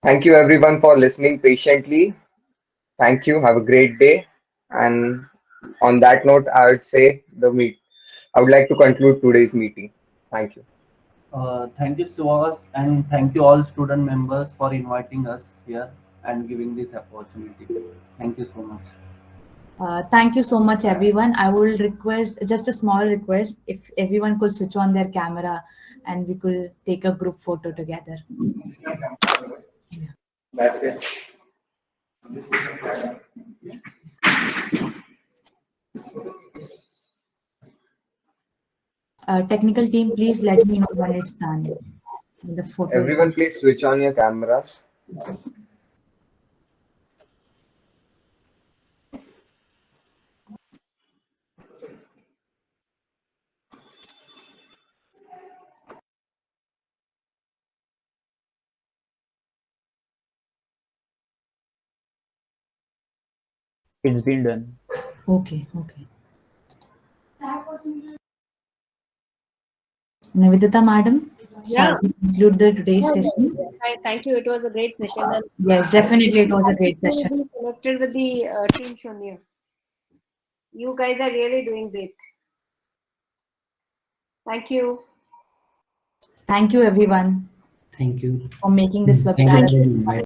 [SPEAKER 9] Thank you everyone for listening patiently. Thank you. Have a great day. And on that note, I would say I would like to conclude today's meeting. Thank you.
[SPEAKER 8] Thank you, Suvas, and thank you all student members for inviting us here and giving this opportunity. Thank you so much.
[SPEAKER 1] Thank you so much, everyone. I will request just a small request if everyone could switch on their camera and we could take a group photo together.
[SPEAKER 9] That's it.
[SPEAKER 1] Technical team, please let me know when it's done. The photo.
[SPEAKER 9] Everyone, please switch on your cameras.
[SPEAKER 4] It's been done.
[SPEAKER 1] Okay. Navidita, madam, shall we conclude today's session?
[SPEAKER 3] Thank you. It was a great session. And
[SPEAKER 1] Yes, definitely, it was a great session.
[SPEAKER 3] Connected with the team Shunya. You guys are really doing great. Thank you.
[SPEAKER 1] Thank you, everyone.
[SPEAKER 7] Thank you.
[SPEAKER 1] For making this
[SPEAKER 7] Thank
[SPEAKER 1] webinar.
[SPEAKER 7] you.